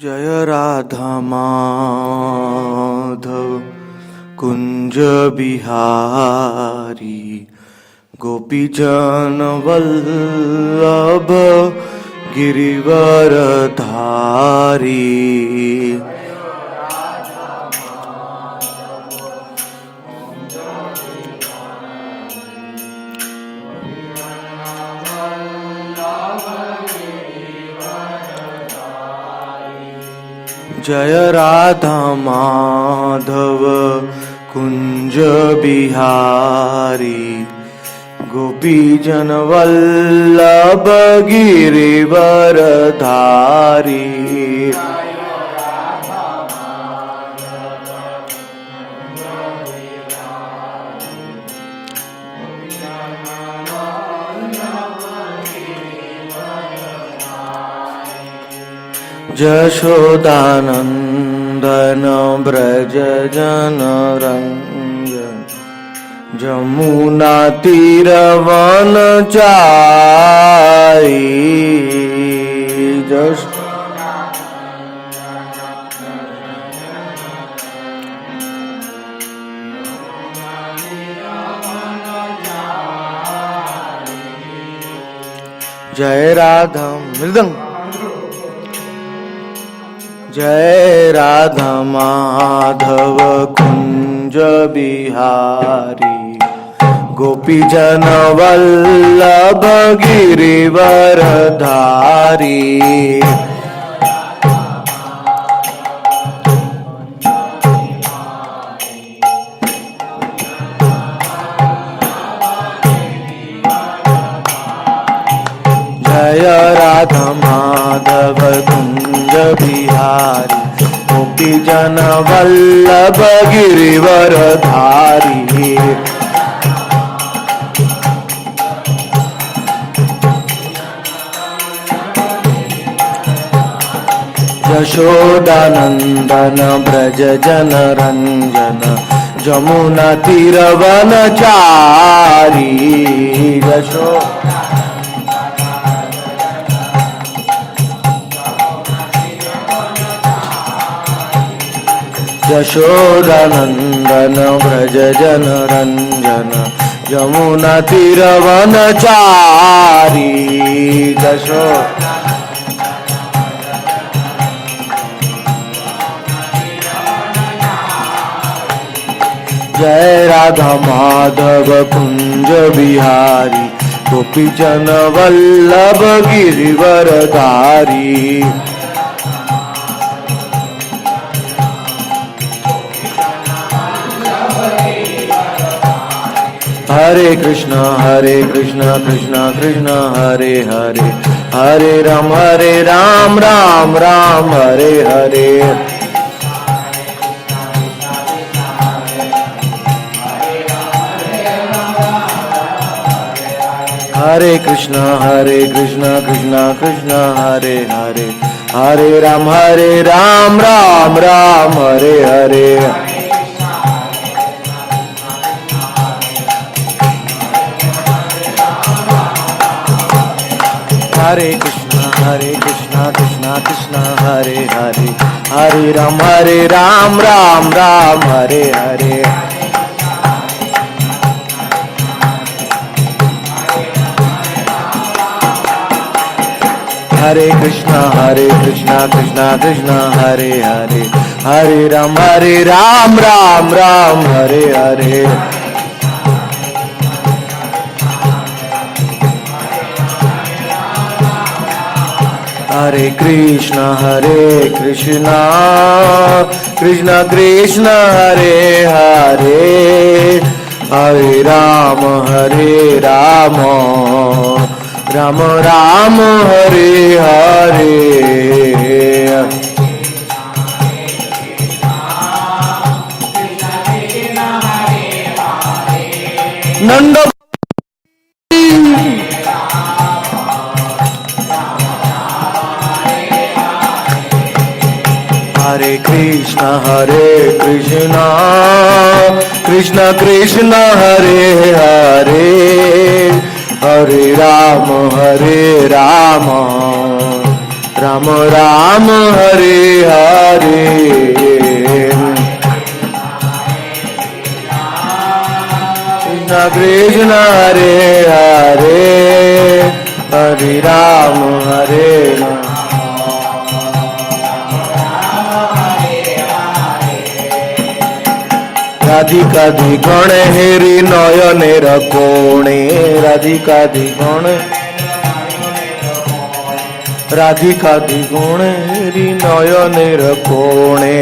जय राधा माधव कुंज बिहारी गोपीजन वल्लभ गिरिवर धारी। जय राधा माधव कुंज बिहारी गोपीजन वल्लभ गिरिवर धारी। यशोदानंदन ब्रज जन रंजन जमुना तीर वन चाई। जय राधा मृदंग। जय राधा माधव कुंज बिहारी गोपीजन वल्लभ गिरिवर धारी। जय राधा माधव कुंज बिहारी गोपीजन वल्लभ गिरिवर धारी। यशोदानंदन ब्रज जन रंजन जमुना तीर वन चारी। यशोदानंदन ब्रज जन रंजन जमुना तीर वन चारी। जय राधा माधव कुंज बिहारी गोपीजन वल्लभ गिरिवर धारी। हरे कृष्णा कृष्णा कृष्ण हरे हरे हरे राम राम राम हरे हरे। हरे कृष्णा कृष्ण कृष्ण हरे हरे हरे राम राम राम हरे हरे। हरे कृष्णा कृष्ण कृष्ण हरे हरे हरे राम राम राम हरे हरे। हरे कृष्णा कृष्ण कृष्ण हरे हरे हरे राम राम राम हरे हरे। हरे कृष्णा कृष्ण कृष्ण हरे हरे हरे राम राम राम हरे हरे। नंद हरे कृष्ण कृष्ण कृष्ण हरे हरे हरे राम राम राम हरे हरे कृष्ण कृष्ण हरे हरे हरे राम हरे राम राधिकाधि गण हेरी नयनेर कोणे राधिकाधि गण राधिकाधि गुण हेरी नयनेर कोणे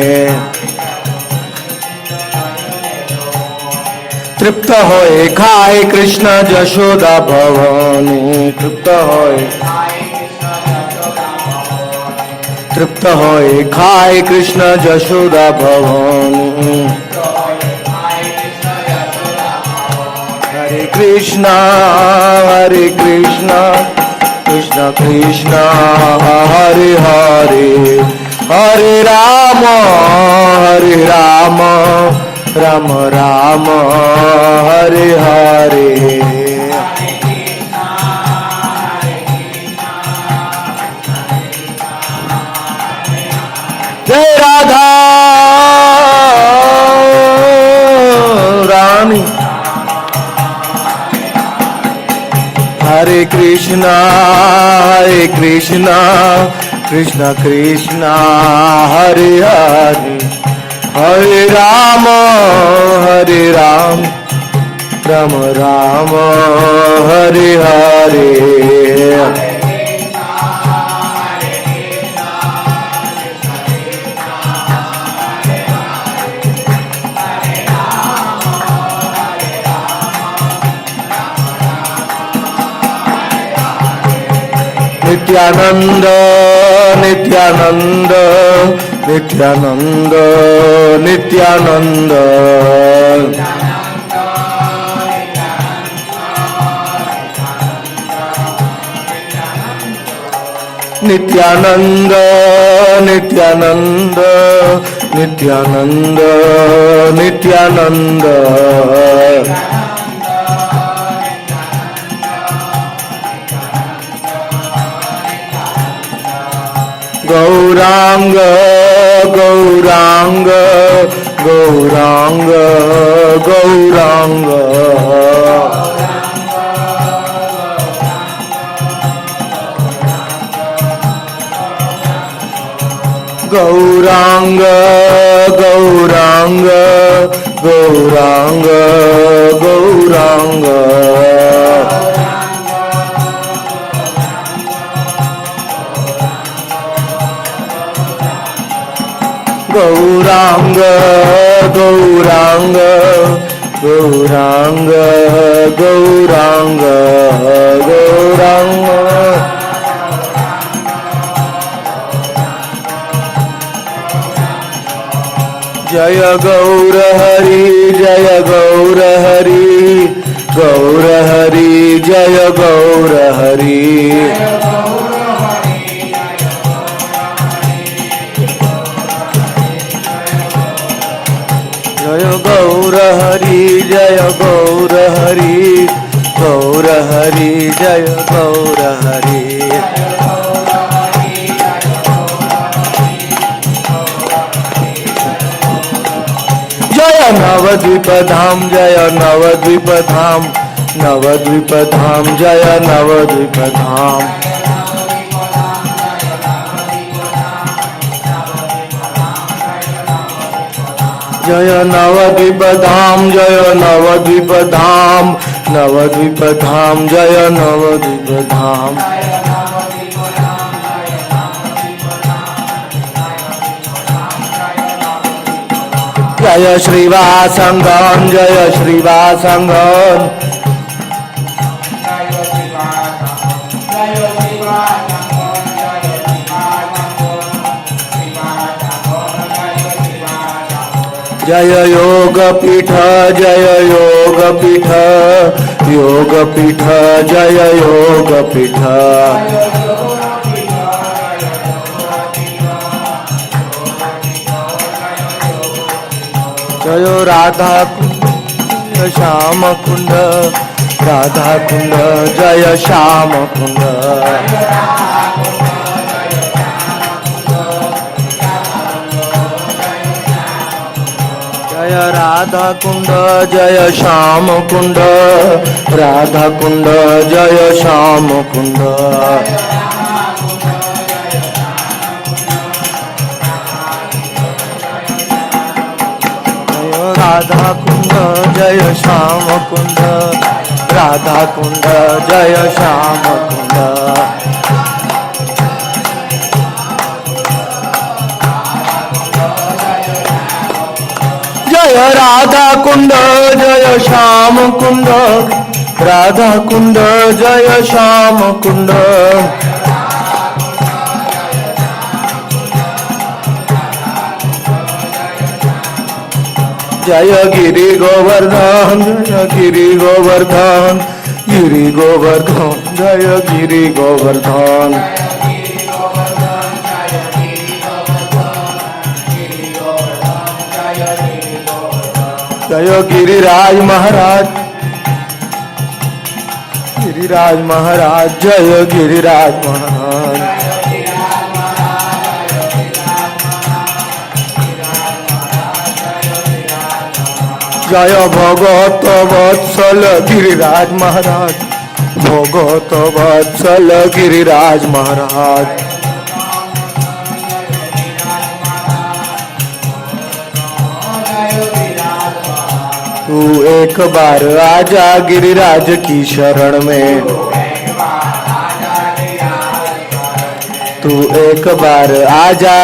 तृप्त होए खाए कृष्ण यशोदा भवानी तृप्त होए खाए कृष्ण यशोदा भवानी हरे कृष्णा कृष्ण कृष्ण हरे हरे हरे राम राम राम हरे हरे जय राधा रानी हरे कृष्णा कृष्ण कृष्ण हरे हरे हरे राम राम राम हरे हरे नित्यानंद नित्यानंद नित्यानंद नित्यानंद नित्यानंद नित्यानंद नित्यानंद नित्यानंद गौरांग गौरांग गौरांग गौरांग गौरांग गौरांग गौरांग गौरांग गौरांग गौरांग गौरांग गौरांग गौरांग जय गौर हरि जय गौर हरि गौर हरि जय गौर हरि जय गौर हरि जय गौर हरि गौर हरि जय गौर हरि जय नवद्वीप धाम जय नवद्वीप धाम नवद्वीप धाम जय नवद्वीप धाम जय नवद्वीप धाम जय नवद्वीप धाम नवद्वीप धाम जय नवद्वीप धाम जय श्रीवासंगम जय श्रीवासंगम जय योगपीठ जय योगपीठ योगपीठ जय योगपीठ जय राधा कुंड श्याम कुंड राधा कुंड जय श्याम कुंड राधा कुंड जय श्याम कुंड राधा कुंड जय श्याम कुंड राधा कुंड जय श्याम कुंड राधा कुंड जय श्याम कुंड जय राधा कुंड जय श्याम कुंड राधा कुंड जय श्याम कुंड जय गिरि गोवर्धन जय गिरि गोवर्धन गिरि गोवर्धन जय गिरि गोवर्धन जय गिरिराज महाराज गिरिराज महाराज जय गिरिराज महाराज जय भगत वत्सल गिरिराज महाराज भगत वत्सल गिरिराज महाराज तू एक बार आजा गिरिराज की शरण में तू एक बार आजा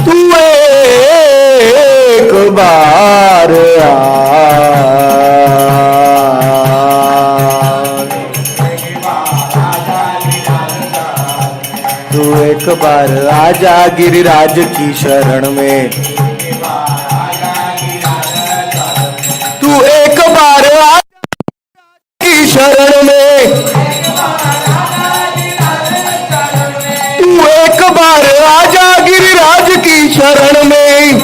तू एक बार तू एक बार आजा गिरिराज की शरण में तू एक बार आजा की शरण में तू एक बार आजा गिरिराज की शरण में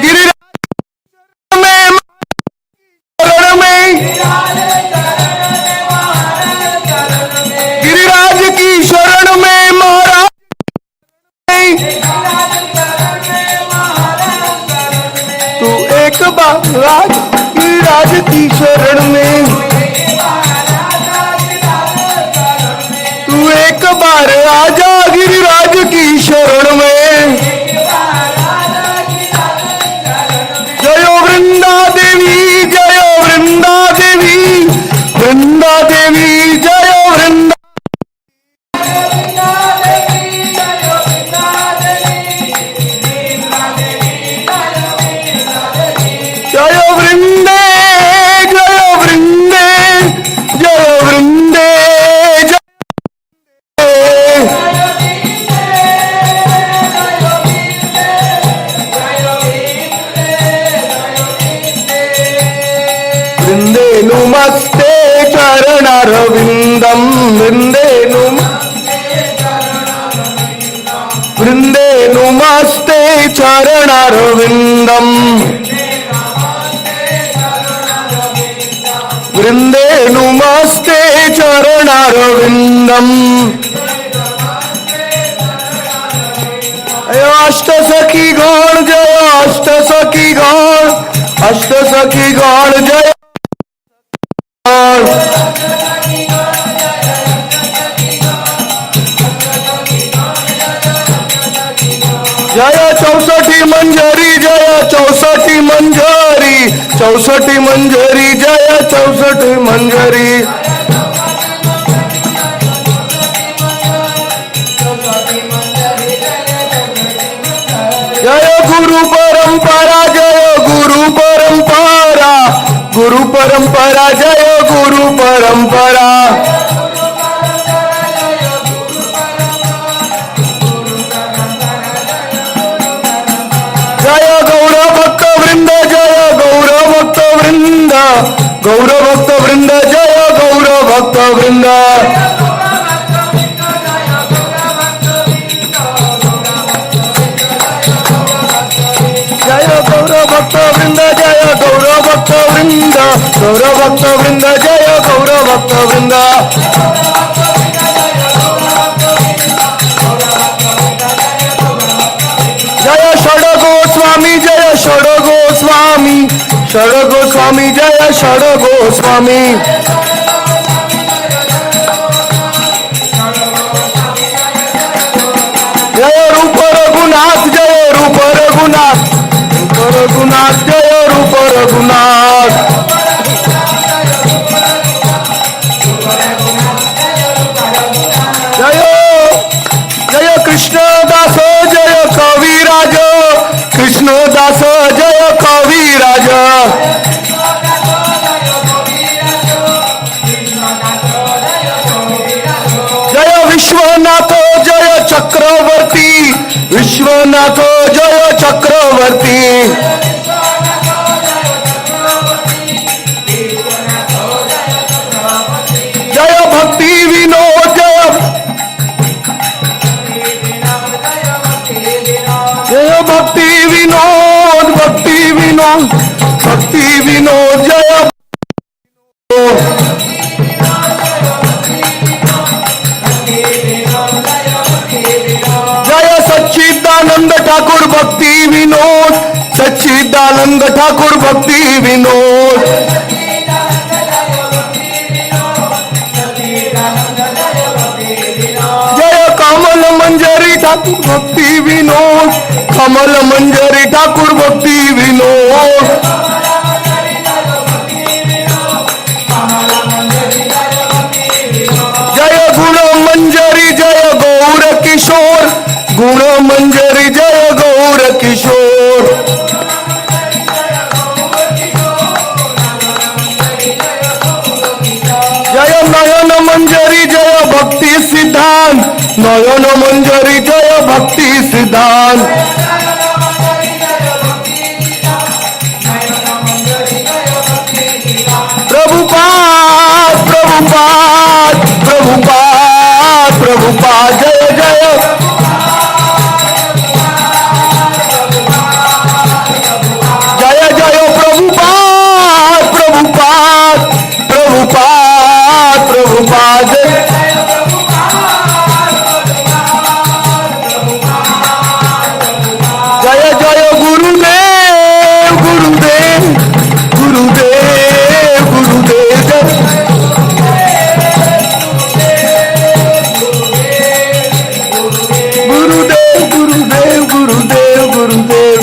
गिरिराज में शरण में गिरिराज की शरण में महाराज तू एक बार गिरिराज की शरण में तू एक बार आजा गिरिराज की शरण में जय वृंदा देवी जय वृंदा देवी वृंदा देवी जय वृंदा जय वृंदे जय वृंदे जय वृंदे वृंदे नुमस्ते चरणारविंदम वृंदे वृंदे नुमस्ते चरणारविंदम वृंदे नुमस्ते चरणारविंदम अष्ट सखी गण जय अष्ट सखी गण जय जय चौसठी मंजरी जय चौसठी मंजरी चौसठी मंजरी जय चौसठी मंजरी जय गुरु परंपरा जय गुरु परंपरा गुरु परंपरा जय गुरु परंपरा जय गौर भक्त वृंद जय गौर भक्त वृंद गौर भक्त वृंद जय गौर भक्त वृंद जय भक्त वृंद जय गौर भक्त वृंद, गौर भक्त वृंद जय गौर भक्त वृंद। जय षड गोस्वामी जय षड गोस्वामी, षड गोस्वामी जय षड गोस्वामी। जय रूप रघुनाथ जय रूप रघुनाथ, रूप रघुनाथ जय रूप रघुनाथ। जय जय कृष्ण दास जय कविराज, कृष्ण दास जय कविराज। जय विश्वनाथ जय चक्रवर्ती, विश्वनाथ जय चक्रवर्ती। जय भक्ति विनोद जय, जय भक्ति विनोद, भक्ति विनोद, भक्ति विनोद जय। जय सच्चिदानंद ठाकुर भक्ति विनोद, सच्चिदानंद ठाकुर भक्ति विनोद। जय कमल मंजरी ठाकुर भक्ति विनोद, कमल मंजरी ठाकुर भक्ति विनोद। जय गुण मंजरी जय गौर किशोर, गुण मंजरी जय गौर किशोर। जय नयन मंजरी जय भक्ति सिद्धांत, नयन मंजरी जय भक्ति सिद्धांत। प्रभुपाद प्रभुपाद प्रभुपाद प्रभुपाद जय जय। जय जय प्रभुपाद प्रभुपाद प्रभुपाद प्रभुपाद। जय जय गुरुदेव गुरुदेव गुरुदेव गुरुदेव जय। गुरुदेव गुरुदेव गुरुदेव गुरुदेव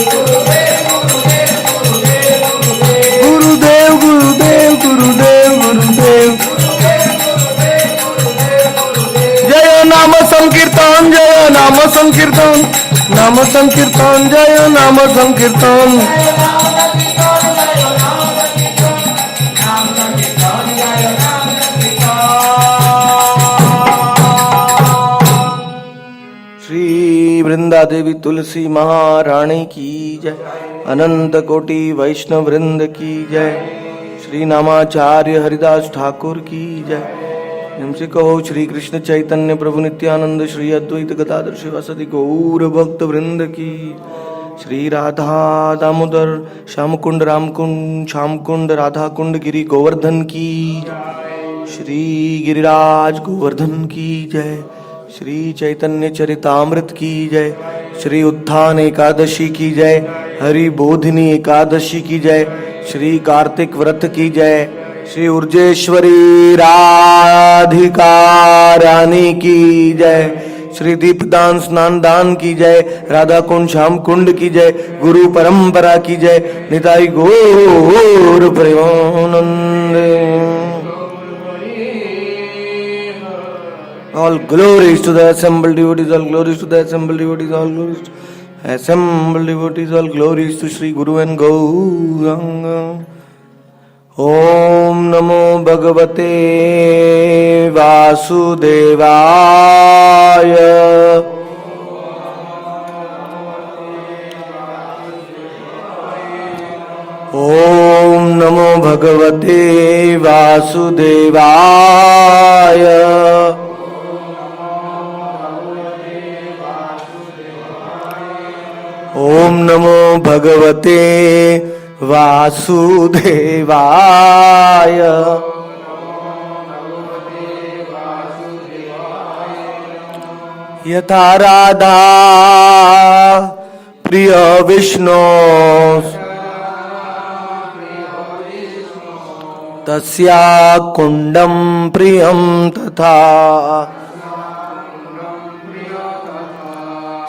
गुरुदेव गुरुदेव गुरुदेव गुरुदेव। जय नाम संकीर्तन जय नाम संकीर्तन, नाम संकीर्तन जय नाम संकीर्तन। श्री वृंदा देवी तुलसी महारानी की जय, अनंत कोटि वैष्णव वृंद की जय, श्री नामाचार्य हरिदास ठाकुर की जय। हमसे कहो श्री कृष्ण चैतन्य प्रभु नित्यानंद श्री अद्वैत गदाधर शिवासदि गौर भक्त वृंद की, श्री राधा दामोदर श्याम कुंड राम कुंड श्याम कुंड राधा कुंड गिरी गोवर्धन की, श्री गिरिराज गोवर्धन की जय, श्री चैतन्य चरितामृत की जय, श्री उत्थान एकादशी की जय, हरि बोधिनी एकादशी की जय, श्री कार्तिक व्रत की जय, श्री उर्जेश्वरी राधिका रानी की जय, श्री दीपदान स्नान दान की जय, राधा कुंड श्याम कुंड की जय, गुरु परंपरा की जय, निताई गौर Premanand. All glories to the assembled devotees, all glories to the assembled devotees, all glories to assembled devotees, all glories to Sri Guru and Gauranga. Om Namo Bhagavate Vasudevaya. Om Namo Bhagavate Vasudevaya. ओम नमो भगवते वासुदेवाय। यथा राधा प्रिय विष्णु तस्या कुंडम प्रियम तथा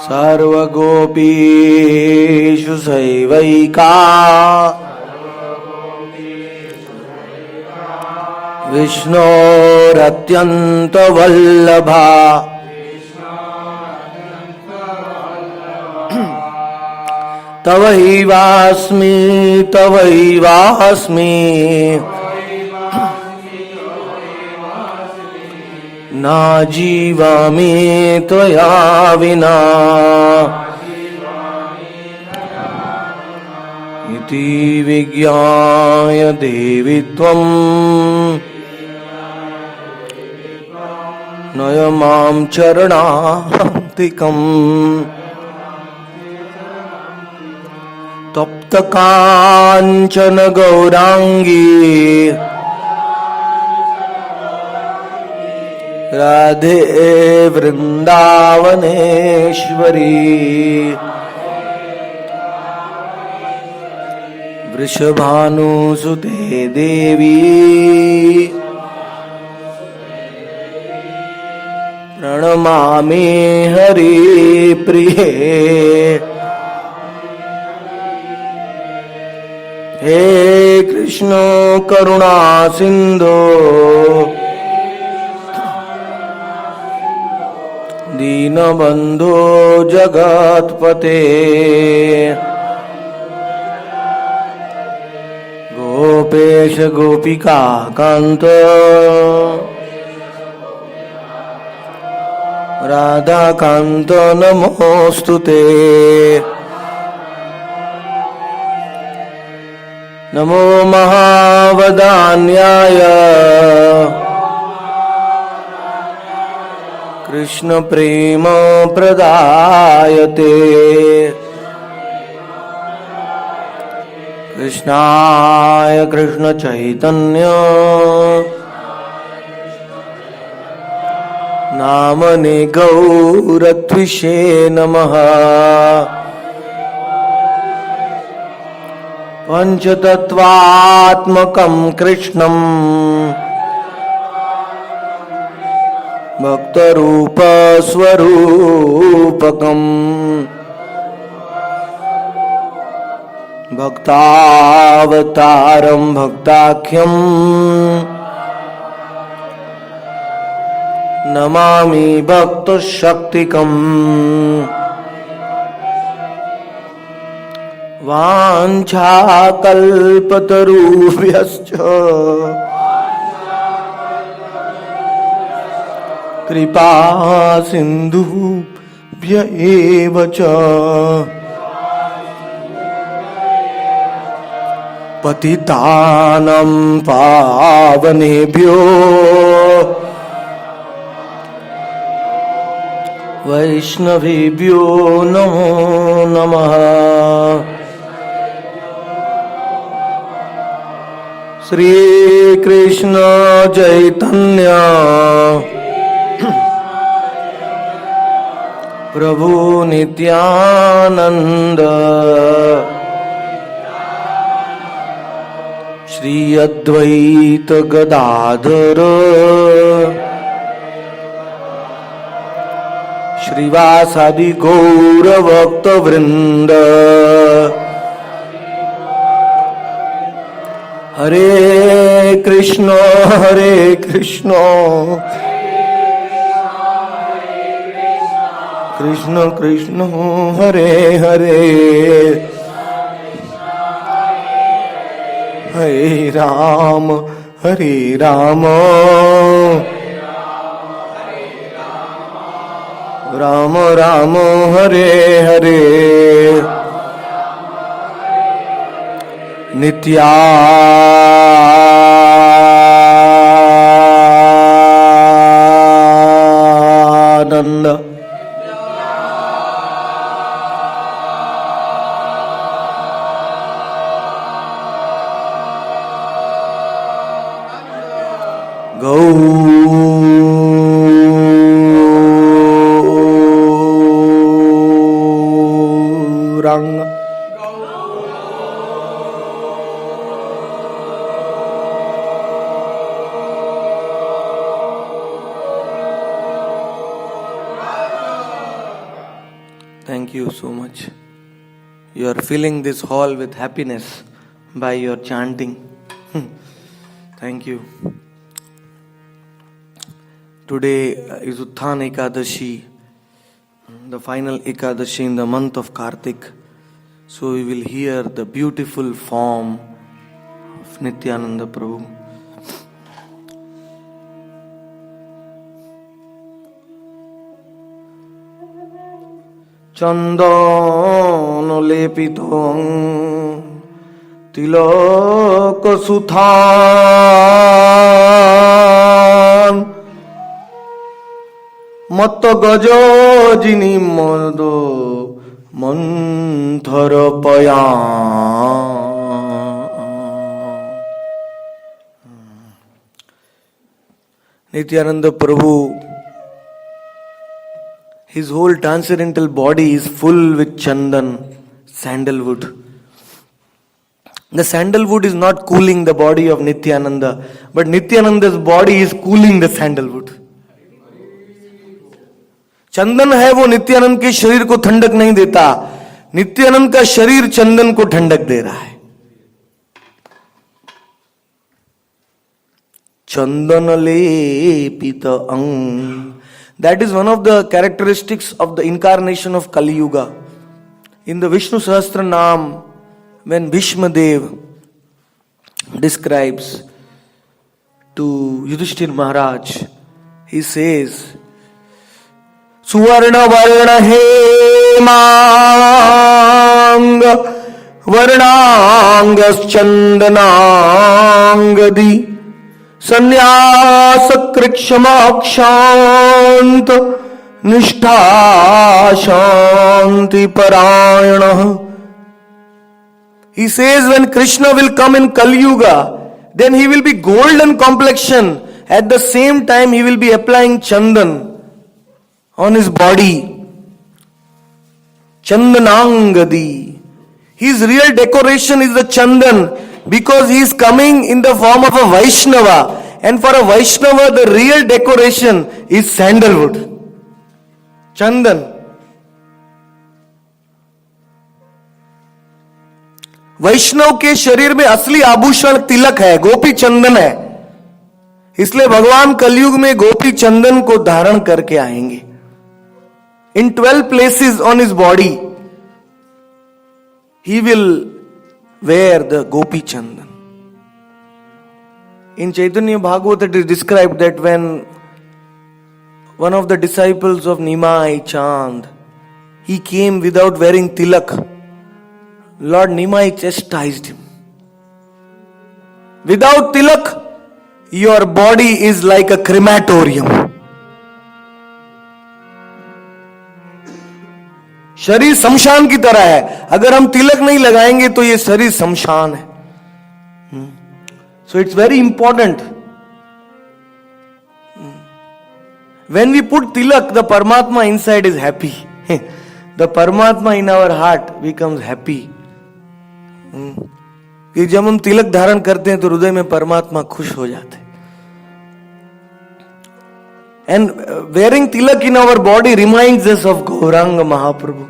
सर्वगोपीषु सैवैका विष्णोरत्यन्तवल्लभा। तवैवास्मि तवैवास्मि न जीवामि त्वया विना। इति विज्ञाय देवि त्वं नय मां चरणान्तिकम्। तप्त कांचन गौरांगी राधे वृंदावनेश्वरी। वृषभानुसुते देवी प्रणमामि हरिप्रिये। हे कृष्ण करुणा सिंधु दीनबंधो जगत्पते। गोपेश गोपिका कांत राधा कांत नमोस्तुते। नमो महावदान्याय कृष्ण प्रेम प्रदायते। कृष्णाय कृष्ण चैतन्य नामने गौरत्विषे नमः। पंचतत्वात्मकं कृष्णं भक्तरूप स्वरूपकम् भक्तावतारं भक्ताख्यं नमामि भक्तशक्तिकम्। वाञ्छाकल्पतरुभ्यश्च कृपा सिन्धुभ्य एव च पतितानां पावनेभ्यो वैष्णवेभ्यो नमो नमः। श्री कृष्ण चैतन्य प्रभु नित्यानंद श्री अद्वैत गदाधर श्रीवासादि गौर भक्त वृंद। हरे Krishna Krishna Krishna Hare Hare Hare Ram Ram Ram Hare Hare. Nityanand Gaurang Thank you so much. You are filling this hall with happiness by your chanting. Thank you. Today is Utthana Ekadashi, the final Ekadashi in the month of Kartik. So we will hear the beautiful form of Nityananda Prabhu. চন্দন লেপিত তিলক সুথান মত গজ যিনি মদ মন্থর পয়া নিত্যানন্দ প্রভু, his whole transcendental body is full with chandan, sandalwood. The sandalwood is not cooling the body of Nityananda, but Nityananda's body is cooling the sandalwood. चंदन है वो नित्यानंद के शरीर को ठंडक नहीं देता, नित्यानंद का शरीर चंदन को ठंडक दे रहा है. चंदन लेपित अंग, that is one of the characteristics of the incarnation of Kali Yuga. In the Vishnu Sahasranam, when Bhishma Dev describes to Yudhishthir Maharaj, he says, Suvarna Varna Hemang Varnangas Chandanangadi संन्यास कृक्षमाक्षांत निष्ठा शांति परायण. He says when Krishna will come in Kali Yuga, then he will be golden complexion. At the same time he will be applying chandan on his body. Chandanangadi. His real decoration is the chandan, because he is coming in the form of a Vaishnava, and for a Vaishnava the real decoration is sandalwood, chandan. वैष्णव के शरीर में असली आभूषण तिलक है, गोपी चंदन है. इसलिए भगवान कलयुग में गोपी चंदन को धारण करके आएंगे. In 12 places on his body he will wear the gopi chandan. In Chaitanya Bhagavata it is described that when one of the disciples of Nimai Chand, he came without wearing tilak, Lord Nimai chastised him. Without tilak, your body is like a crematorium. शरीर शमशान की तरह है. अगर हम तिलक नहीं लगाएंगे तो ये शरीर शमशान है. So it's very important. When we put tilak, the Paramatma inside is happy. The Paramatma in our heart becomes happy. कि जब हम तिलक धारण करते हैं तो हृदय में परमात्मा खुश हो जाते हैं. And wearing tilak in our body reminds us of Gauranga Mahaprabhu,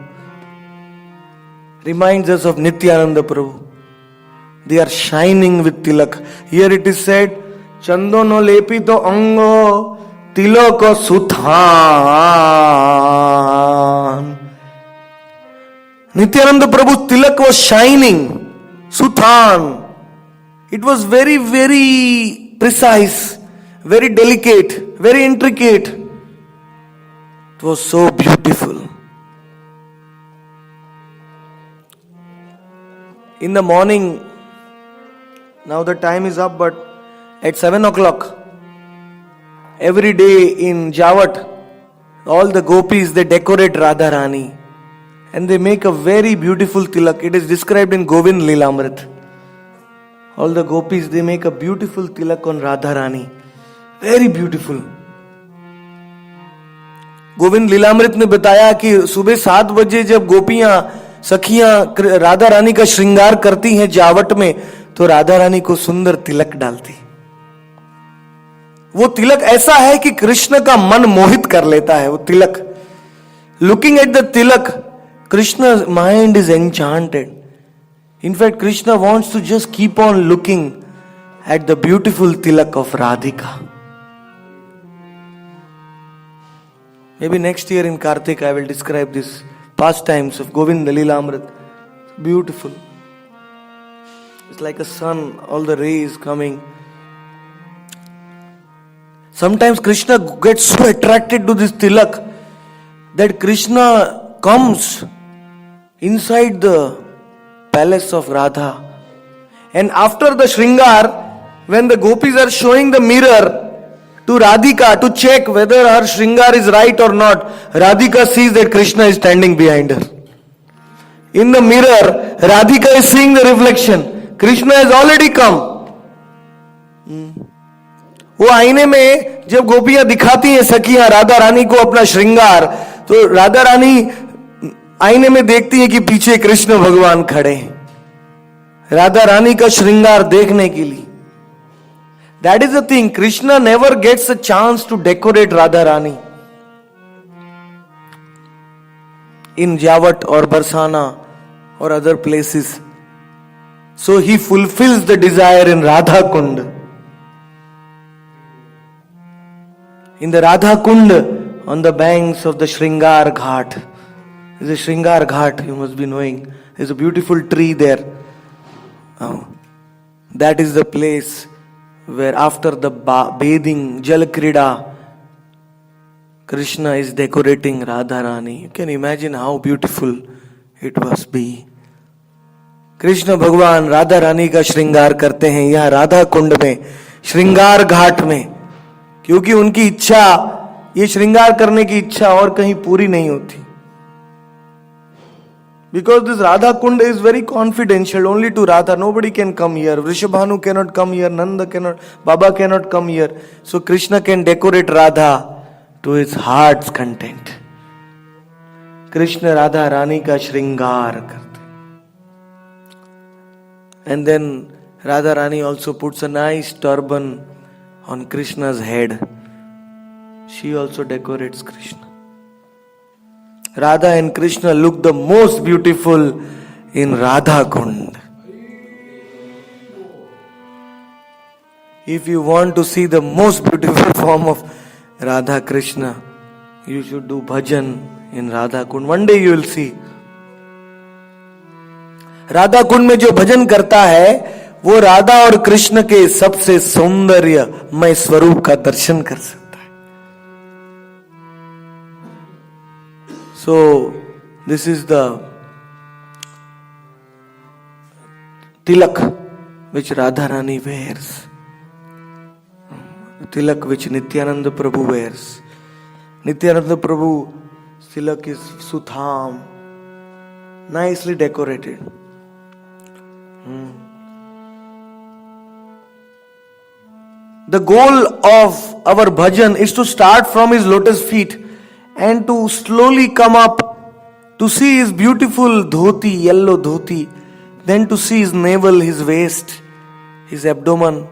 reminds us of Nityananda Prabhu. They are shining with tilak. Here it is said, Chandano lepito ango tilaka suthan. Nityananda Prabhu's tilak was shining. Suthan. It was very, very precise, very delicate, very intricate. It was so beautiful. In the morning, now the time is up, but at 7 o'clock, every day in Javat, all the gopis, they decorate Radharani. And they make a very beautiful tilak. It is described in Govind Lilamrit. All the gopis, they make a beautiful tilak on Radharani. Very beautiful. Govind Leelamrit में बताया कि सुबह 7 बजे जब गोपियां सखियां राधा रानी का श्रृंगार करती हैं जावट में, तो राधा रानी को सुंदर तिलक डालती। वो तिलक ऐसा है कि कृष्ण का मन मोहित कर लेता है। वो tilak, looking at the tilak, Krishna mind is enchanted. In fact Krishna wants to just keep on looking at the beautiful tilak of Radhika. Maybe next year in Kartik I will describe this pastimes of Govinda Lilamrit. Beautiful. It's like a sun, all the rays coming. Sometimes Krishna gets so attracted to this tilak that Krishna comes inside the palace of Radha. And after the Shringar, when the gopis are showing the mirror to Radhika to check whether her Shringar is right or not, Radhika sees that Krishna is standing behind her. In the mirror, Radhika is seeing the reflection. Krishna has already come. वो आईने में जब गोपियां दिखाती हैं सखियां राधा रानी को अपना श्रृंगार, तो राधा रानी आईने में देखती है कि पीछे कृष्ण भगवान खड़े हैं राधा रानी का श्रृंगार देखने के लिए। That is the thing. Krishna never gets a chance to decorate Radha Rani in Javat or Barsana or other places. So he fulfills the desire in Radha Kund. In the Radha Kund, on the banks of the Shringar Ghat. There's a Shringar Ghat, you must be knowing. There's a beautiful tree there. That is the place where after the bathing, Jal Krida, Krishna is decorating Radha Rani. You can imagine how beautiful it must be. Krishna भगवान राधा रानी का श्रृंगार करते हैं यहाँ राधा कुंड में, श्रृंगार घाट में, क्योंकि उनकी इच्छा, ये श्रृंगार करने की इच्छा और कहीं पूरी नहीं होती। Because this Radha Kund is very confidential, only to Radha. Nobody can come here. Vrishabhanu cannot come here. Nanda cannot. Baba cannot come here. So Krishna can decorate Radha to his heart's content. Krishna Radha Rani ka shringar karte. And then Radha Rani also puts a nice turban on Krishna's head. She also decorates Krishna. Radha and Krishna look the most beautiful in Radha Kund. If you want to see the most beautiful form of Radha Krishna, you should do bhajan in Radha Kund. One day you will see. Radha Kund में जो भजन करता है वो राधा और कृष्ण के सबसे सौंदर्यमय स्वरूप का दर्शन कर सकता है। So this is the tilak which Radha Rani wears, tilak which Nityananda Prabhu wears. Nityananda Prabhu tilak is sutham, nicely decorated. The goal of our bhajan is to start from his lotus feet and to slowly come up to see his beautiful dhoti, yellow dhoti, then to see his navel, his waist, his abdomen,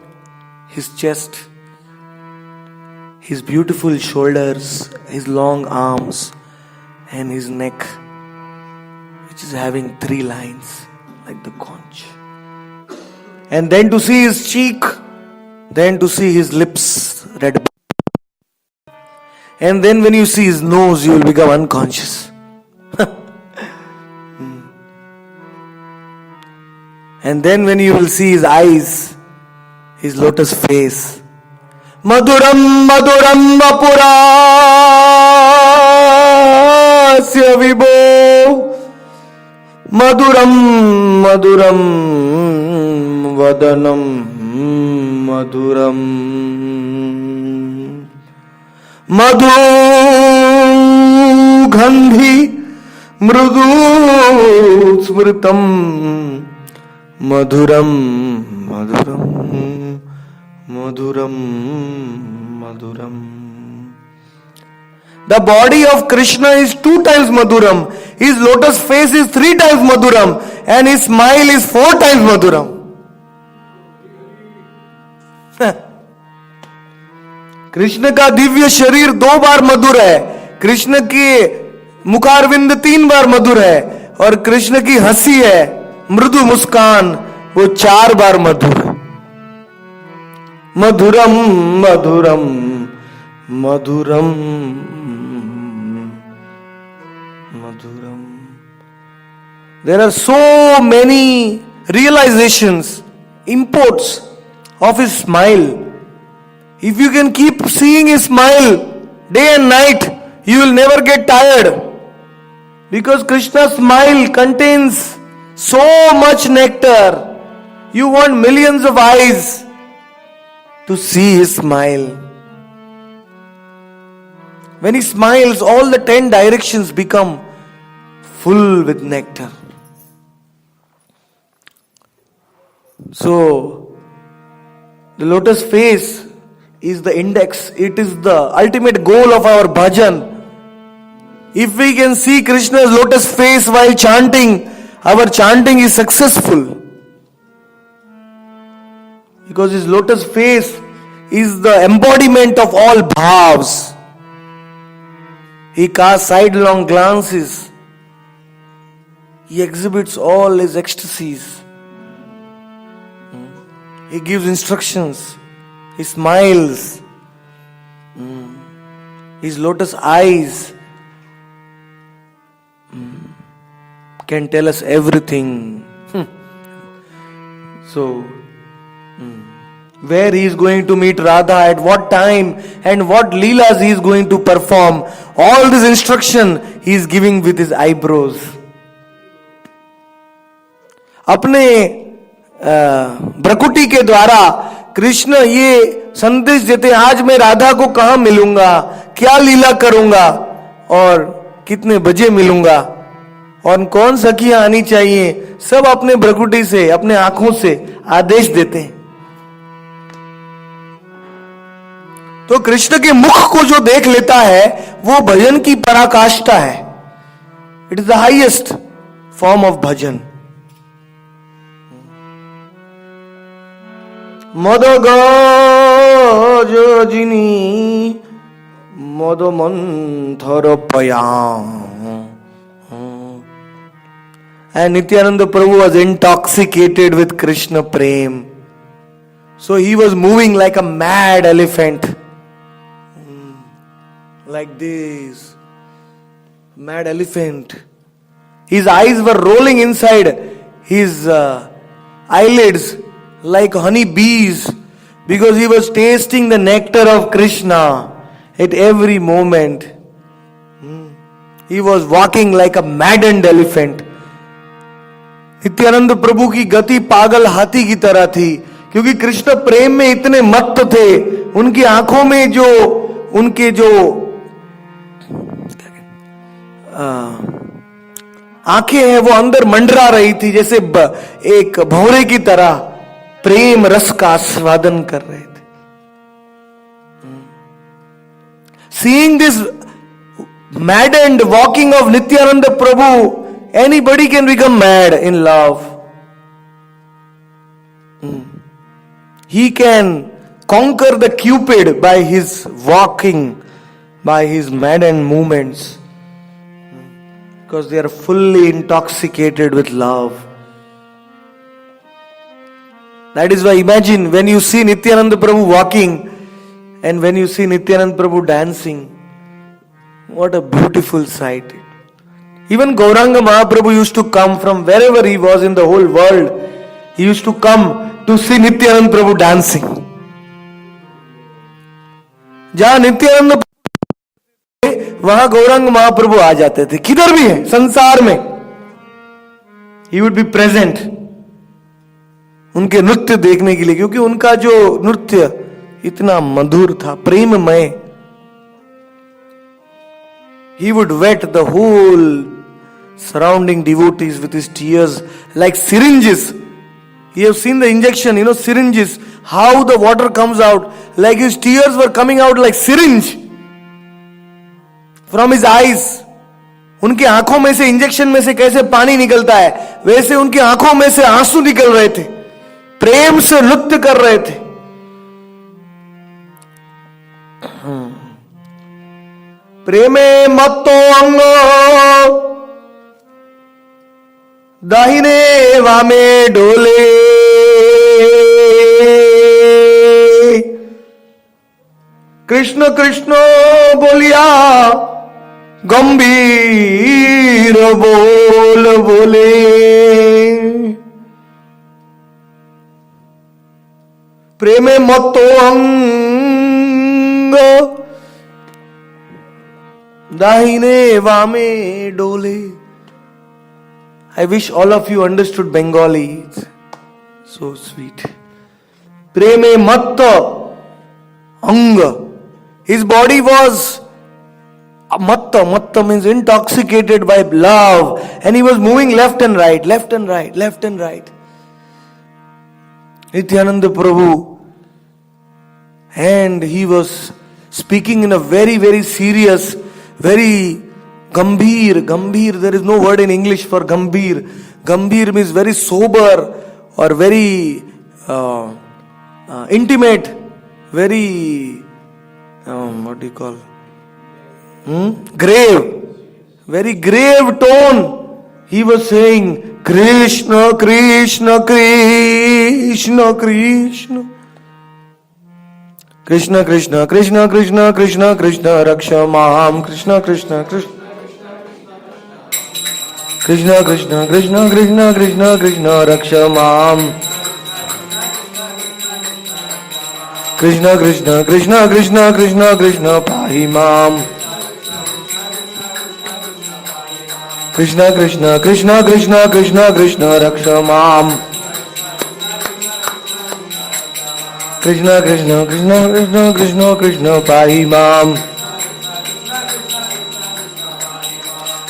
his chest, his beautiful shoulders, his long arms, and his neck, which is having 3 lines like the conch. And then to see his cheek, then to see his lips, red. And then when you see his nose, you will become unconscious. And then when you will see his eyes, his lotus face. Madhuram madhuram apurasya vibho. Madhuram madhuram vadanam madhuram. मधु गंधी मृदु स्मृतम मधुरम मधुरम Madhuram, Madhuram. The body of Krishna is 2 times Madhuram. His lotus face is 3 times Madhuram. And his smile is 4 times Madhuram. Krishna का दिव्य शरीर 2 बार मधुर है, कृष्ण की मुखारविंद 3 बार मधुर है, और कृष्ण की हंसी है, मृदु मुस्कान, वो 4 बार मधुर है. मधुरम मधुरम मधुरम मधुरम. There are so many realizations, imports of his smile. If you can keep seeing his smile day and night, you will never get tired. Because Krishna's smile contains so much nectar. You want millions of eyes to see his smile. When he smiles, all the 10 directions become full with nectar. So, the lotus face is the index. It is the ultimate goal of our bhajan. If we can see Krishna's lotus face while chanting, our chanting is successful. Because his lotus face is the embodiment of all bhavs. He casts sidelong glances. He exhibits all his ecstasies. He gives instructions. He smiles. His lotus eyes can tell us everything. So, where he is going to meet Radha, at what time, and what leelas he is going to perform, all this instruction he is giving with his eyebrows. अपने भ्रकुटी के द्वारा कृष्ण ये संदेश देते, आज मैं राधा को कहां मिलूंगा, क्या लीला करूंगा, और कितने बजे मिलूंगा, और कौन सखियां आनी चाहिए, सब अपने भ्रकुटी से, अपने आंखों से आदेश देते हैं. तो कृष्ण के मुख को जो देख लेता है वो भजन की पराकाष्ठा है. It is the highest form of bhajan. मद गजनी मद मंथर पया. And Nityananda Prabhu was intoxicated with Krishna Prem. So he was moving like a mad elephant. Like this. Mad elephant. His eyes were rolling inside his eyelids like honey bees, because he was tasting the nectar of Krishna at every moment. He was walking like a maddened elephant. Nityanand प्रभु की गति पागल हाथी की तरह थी, क्योंकि कृष्ण प्रेम में इतने मत्त थे. उनकी आंखों में जो उनके जो आंखें हैं वो अंदर मंडरा रही थी, जैसे एक भंवरे की तरह प्रेम रस का आस्वादन कर रहे थे. Seeing this maddened walking of Nityananda Prabhu, anybody can become mad in love. He can conquer the Cupid by his walking, by his maddened movements, because they are fully intoxicated with love. That is why imagine when you see Nityananda Prabhu walking and when you see Nityananda Prabhu dancing, what a beautiful sight. Even Gauranga Mahaprabhu used to come from wherever he was in the whole world. He used to come to see Nityananda Prabhu dancing. जहां नित्यानंद वहां गौरांग महाप्रभु आ जाते थे, किधर भी है संसार में. He would be present उनके नृत्य देखने के लिए, क्योंकि उनका जो नृत्य इतना मधुर था, प्रेममय. He would wet the whole surrounding devotees with his tears like syringes. You have seen the injection, syringes, how the water comes out, like his tears were coming out like syringe from his eyes. उनकी आंखों में से, injection में से कैसे पानी निकलता है, वैसे उनकी आंखों में से आंसू निकल रहे थे, प्रेम से नृत्य कर रहे थे. प्रेमे मत्तो अंगो दाहिने वामे डोले, कृष्ण कृष्ण बोलिया गंभीर बोल बोले. प्रेमे मत्तो अंग दाहिने वामे डोले. I wish all of you understood Bengali. It's so sweet. Preme matta anga. His body was matta means intoxicated by love, and he was moving left and right, left and right, left and right. Nityananda Prabhu, and he was speaking in a very, very serious, very Gambhir, there is no word in English for Gambhir. Gambhir means very sober or very intimate, very, what do you call? Grave. Very grave tone. He was saying, Krishna, Krishna, Krishna, Krishna. Krishna, Krishna, Krishna, Krishna, Krishna, Krishna, Raksha Maham, Krishna, Krishna, Krishna. Krishna, Krishna, Krishna, Krishna, Krishna, Krishna, Raksha Mam. Krishna, Krishna, Krishna, Krishna, Krishna, Krishna, Pahi Mam. Krishna, Krishna, Krishna, Krishna, Krishna, Krishna, Raksha Mam. Krishna, Krishna, Krishna, Krishna, Krishna, Krishna, Pahi Mam.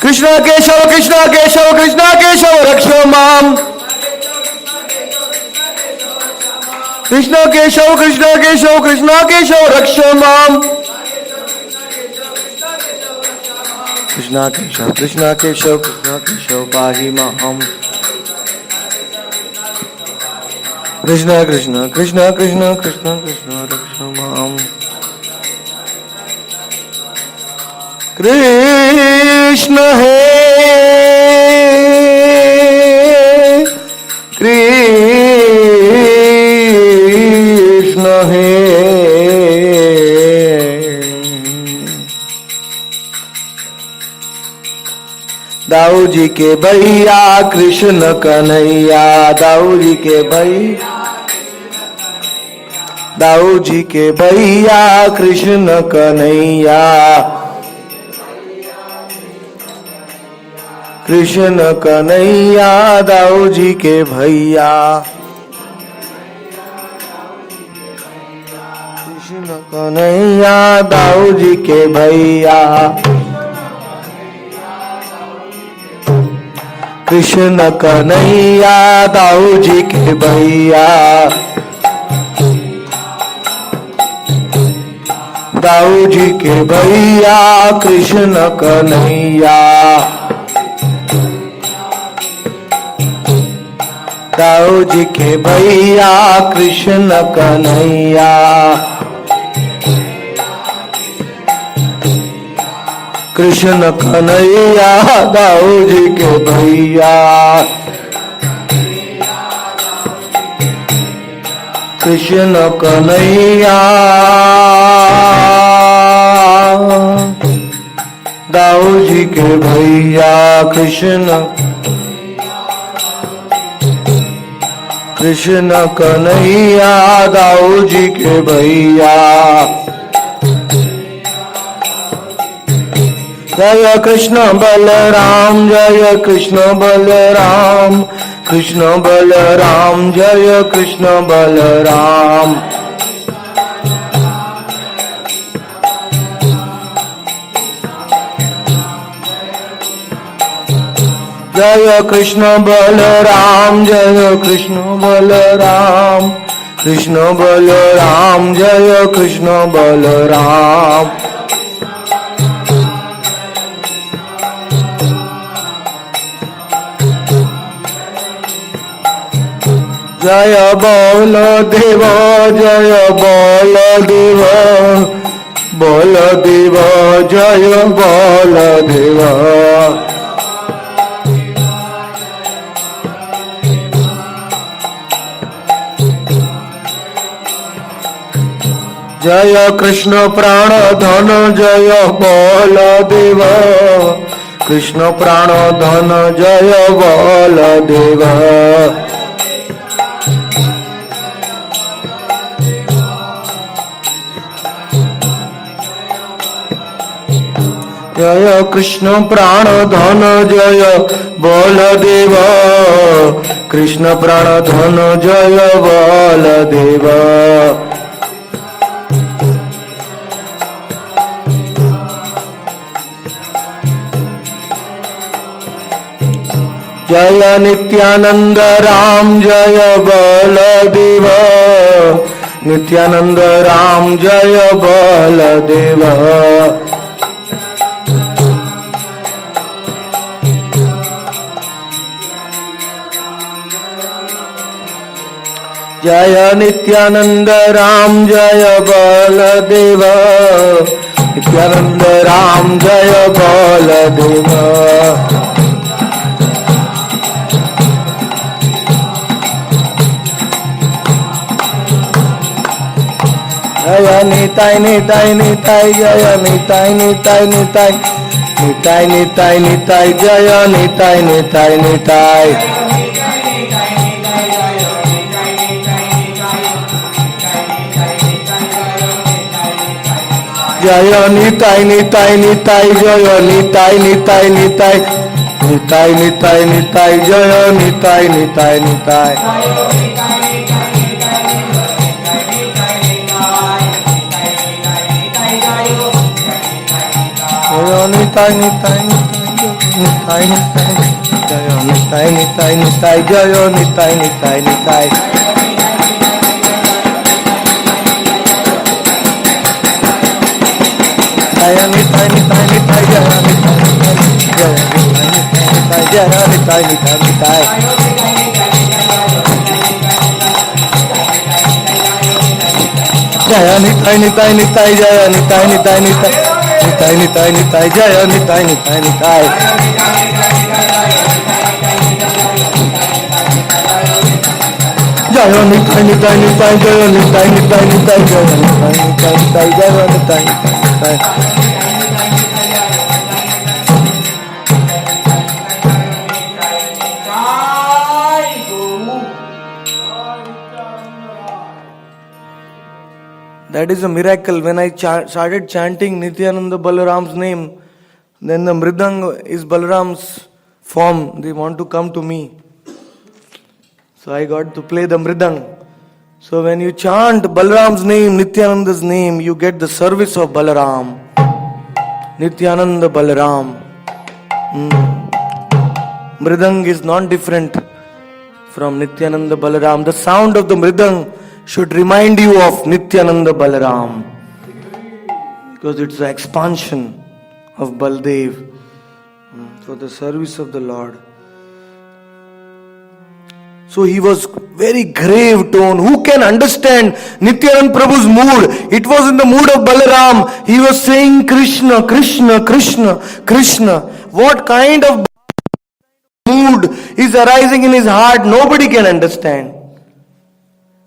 Krishna Keshav, Krishna Keshav, Krishna Keshav, Raksha Mam. Krishna Keshav, Krishna Keshav, Krishna Keshav, Raksha Mam. Krishna Keshav, Krishna Keshav, Krishna Keshav, Pahi Mam. Krishna Krishna, Krishna Krishna, Krishna Krishna, Raksha Mam. Krishna hai, Krishna hai. Dau ji के भैया कृष्ण कन्हैया, दाऊ जी के भैया, दाऊ जी के भैया कृष्ण कन्हैया, कृष्ण कन्हैया दाऊ जी के भैया, कृष्ण कन्हैया दाऊ जी के भैया, कृष्ण कन्हैया दाऊ जी के भैया, दाऊ जी के भैया कृष्ण कन्हैया, दाऊ जी के भैया कृष्ण कन्हैया, कृष्ण कन्हैया दाऊ जी के भैया, कृष्ण कन्हैया दाऊ जी के भैया, कृष्ण कृष्ण कन्हैया दाऊ जी के भैया। जय कृष्ण बलराम, जय कृष्ण बलराम, कृष्ण बलराम, जय कृष्ण बलराम। जय कृष्ण बलराम, जय कृष्ण बलराम, कृष्ण बलराम जय कृष्ण बलराम जय बलदेव जय बलदेव बलदेव जय बलदेव जय कृष्ण प्राण धन जय बलदेव कृष्ण प्राण धन जय बलदेव जय कृष्ण प्राण धन जय बलदेव कृष्ण प्राण धन जय बलदेव जय नित्यानंद राम जय बलदेव नित्यानंद राम जय बलदेव जय नित्यानंद राम जय बलदेव नित्यानंद राम जय बलदेव जय निताय निताय निताय जय निताय निताय निताय निताय निताय निताय जय निताय निताय निताय जय निताय निताय निताय जय निताय निताय निताय निताय निताय निताय जय निताय निताय निताय जय निताय निताय निताय निताय निताय निताय जय निताय निताय निताय जय निताय निताय निताय जय निताय निताय निताय जय निताय निताय निताय जय निताय निताय निताय निताय निताय निताय जय निताय निताय निताय जय निताय निताय निताय जय निताय निताय निताय जय निताय निताय निताय जय Nitai Nitai Nitai That is a miracle. When I started chanting Nityananda Balaram's name, then the mridang is Balaram's form. They want to come to me. So I got to play the mridang. So when you chant Balaram's name, Nityananda's name, you get the service of Balaram. Nityananda Balaram. Mridang is non-different from Nityananda Balaram. The sound of the mridang should remind you of Nityananda Balaram, because it's the expansion of Baldev for the service of the Lord. So he was very grave tone. Who can understand Nityananda Prabhu's mood? It was in the mood of Balaram. He was saying Krishna, Krishna, Krishna, Krishna. What kind of mood is arising in his heart? Nobody can understand.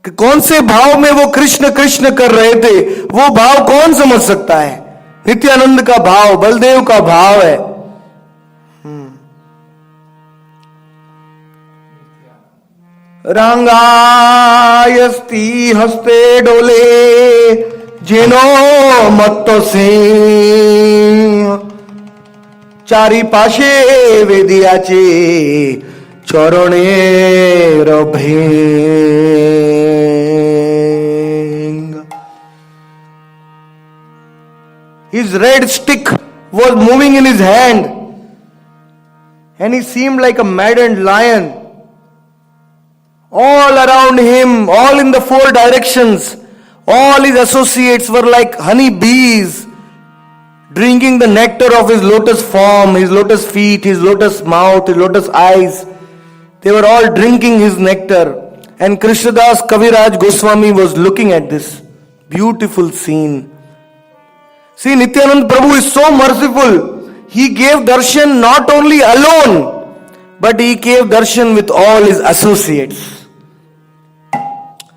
कि कौन से भाव में वो कृष्ण कृष्ण कर रहे थे, वो भाव कौन समझ सकता है? नित्यानंद का भाव, बलदेव का भाव है. रंगायस्ति हस्ते डोले जेनो मत्तो सिंह चारी पाशे वेदियाचे चरणे रभेंग. His red stick was moving in his hand and he seemed like a maddened lion. All around him, all in the four directions, all his associates were like honey bees, drinking the nectar of his lotus form, his lotus feet, his lotus mouth, his lotus eyes. They were all drinking his nectar. And Krishnadas Kaviraj Goswami was looking at this beautiful scene. See, Nityanand Prabhu is so merciful. He gave darshan not only alone, but he gave darshan with all his associates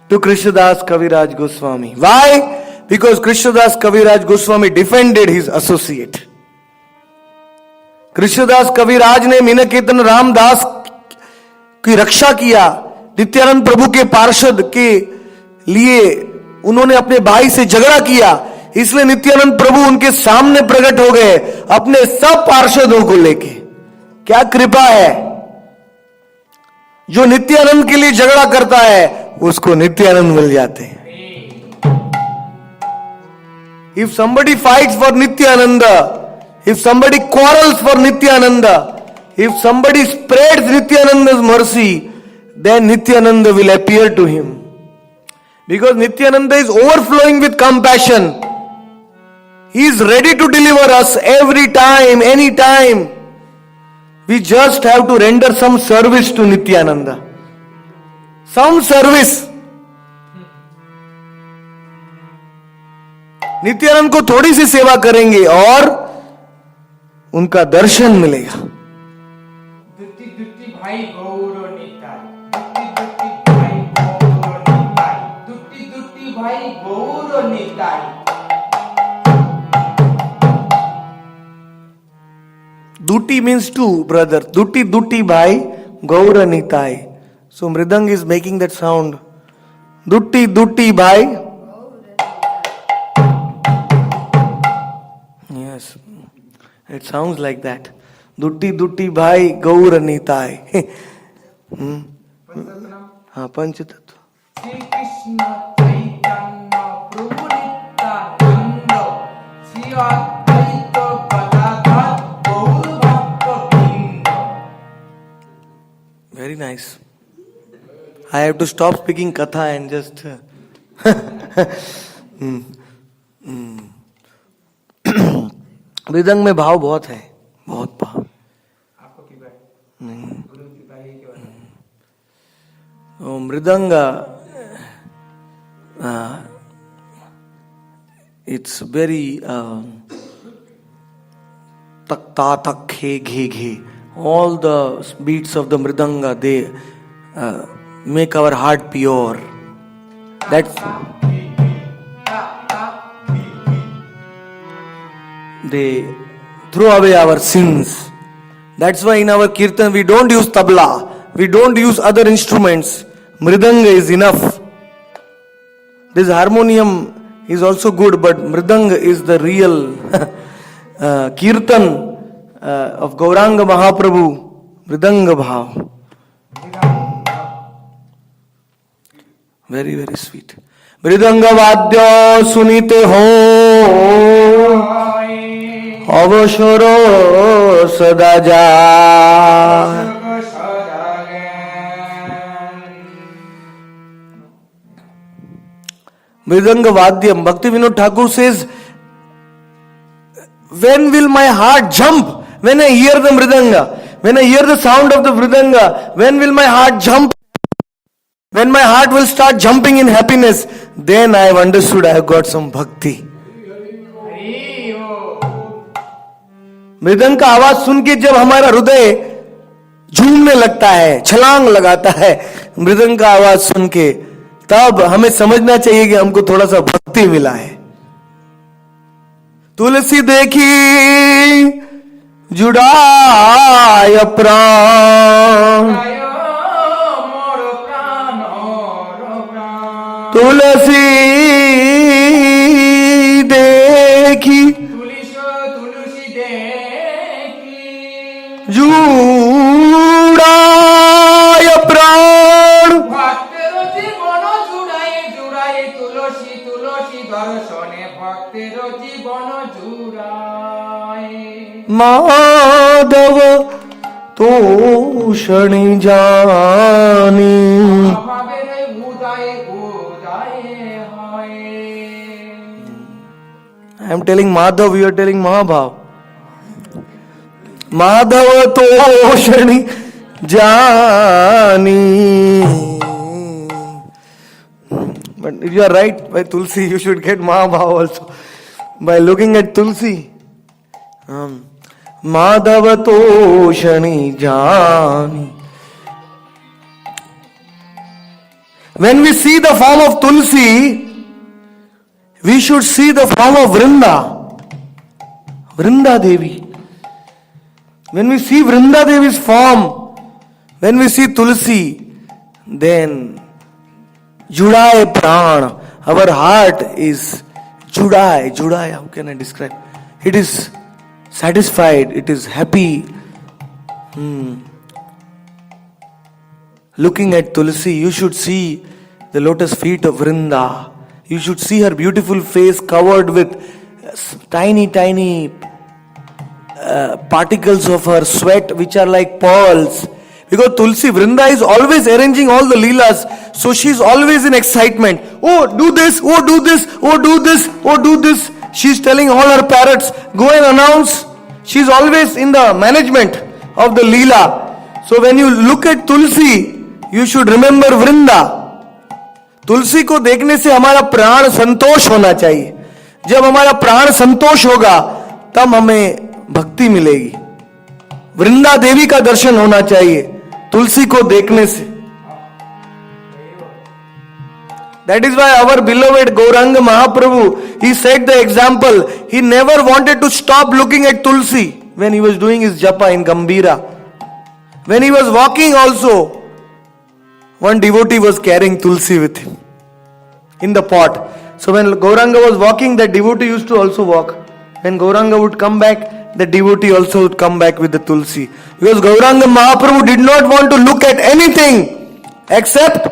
to Krishnadas Kaviraj Goswami. Why? Because Krishnadas Kaviraj Goswami defended his associate. Krishnadas Kaviraj ने मीना कीर्तन रामदास की रक्षा किया. नित्यानंद प्रभु के पार्षद के लिए उन्होंने अपने भाई से झगड़ा किया, इसलिए नित्यानंद प्रभु उनके सामने प्रकट हो गए अपने सब पार्षदों को लेके. क्या कृपा है! जो नित्यानंद के लिए झगड़ा करता है उसको नित्यानंद मिल जाते हैं. If somebody fights for Nityananda, if somebody quarrels for Nityananda, if somebody spreads Nityananda's mercy, then Nityananda will appear to him. Because Nityananda is overflowing with compassion. He is ready to deliver us every time, any time. We just have to render some service to Nityananda. Some service. Nityanand को थोड़ी सी सेवा करेंगे और उनका दर्शन मिलेगा. दुट्टी दुट्टी भाई गौर निताई, दुट्टी दुट्टी भाई गौर निताई, दुट्टी दुट्टी भाई गौर Nitai. Dutti means two, brother. Dutti dutti bhai gaura nitai. So Mridang is making that sound. Dutti dutti bhai. Yes, it sounds like that. Dutti dutti bhai gaura nitai. हाँ पंचतत्व. श्री कृष्ण चैतन्य प्रभु नित्यानंद श्री अद्वैत गदाधर गौर भक्तवृंद. Very nice. I have to stop speaking katha and just मृदंग में भाव बहुत है, बहुत भाव. आपको की बात गुरु की बात है क्या? मृदंग it's very tak ta tak khe ghe ghe. All the beats of the mridanga, they make our heart pure. That's they throw away our sins. That's why in our kirtan we don't use tabla, we don't use other instruments. Mridanga is enough. This harmonium is also good, but mridanga is the real kirtan of Gauranga Mahaprabhu. Mridanga bhav. Very, very sweet. Mridanga vadya sunite ho avasharo sadaja. Mridanga Vadyam. Bhakti Vinod Thakur says, when will my heart jump when I hear the Mridanga? When I hear the sound of the Mridanga, when will my heart jump? When my heart will start jumping in happiness, then I have understood I have got some bhakti. मृदंग का आवाज सुन के जब हमारा हृदय झूमने लगता है, छलांग लगाता है मृदंग का आवाज सुन के, तब हमें समझना चाहिए कि हमको थोड़ा सा भक्ति मिला है. तुलसी देखी जुड़ाय प्राण, तुलसी देखी जुड़ाय प्राण. माधव तोषणी जानी। ভাবের উদয় উদয় হয়। I am telling Madhav, you are telling Mahabhav. Madhav तोषणी जानी। But you are right, by Tulsi you should get Mahabhav also. By looking at Tulsi. Madhav तोषणी जानी। When we see the form of Tulsi, we should see the form of Vrinda Devi. When we see Vrinda Devi's form, when we see Tulsi, then Judaye Pran, our heart is Judaye, how can I describe? It is satisfied, it is happy. Looking at Tulsi, you should see the lotus feet of Vrinda. You should see her beautiful face covered with tiny particles of her sweat which are like pearls. Because Tulsi, Vrinda is always arranging all the leelas, so she is always in excitement. Oh, do this, oh, do this, oh, do this, oh, do this. She is telling all her parrots, go and announce. She is always in the management of the leela. So when you look at Tulsi, you should remember Vrinda. तुलसी को देखने से हमारा प्राण संतोष होना चाहिए। जब हमारा प्राण संतोष होगा तब हमें भक्ति मिलेगी। वृंदा देवी का दर्शन होना चाहिए तुलसी को देखने से। That is why our beloved Gauranga Mahaprabhu, he set the example. He never wanted to stop looking at Tulsi when he was doing his japa in Gambhira. When he was walking also, one devotee was carrying Tulsi with him in the pot. So when Gauranga was walking, that devotee used to also walk. When Gauranga would come back, the devotee also would come back with the Tulsi. Because Gauranga Mahaprabhu did not want to look at anything except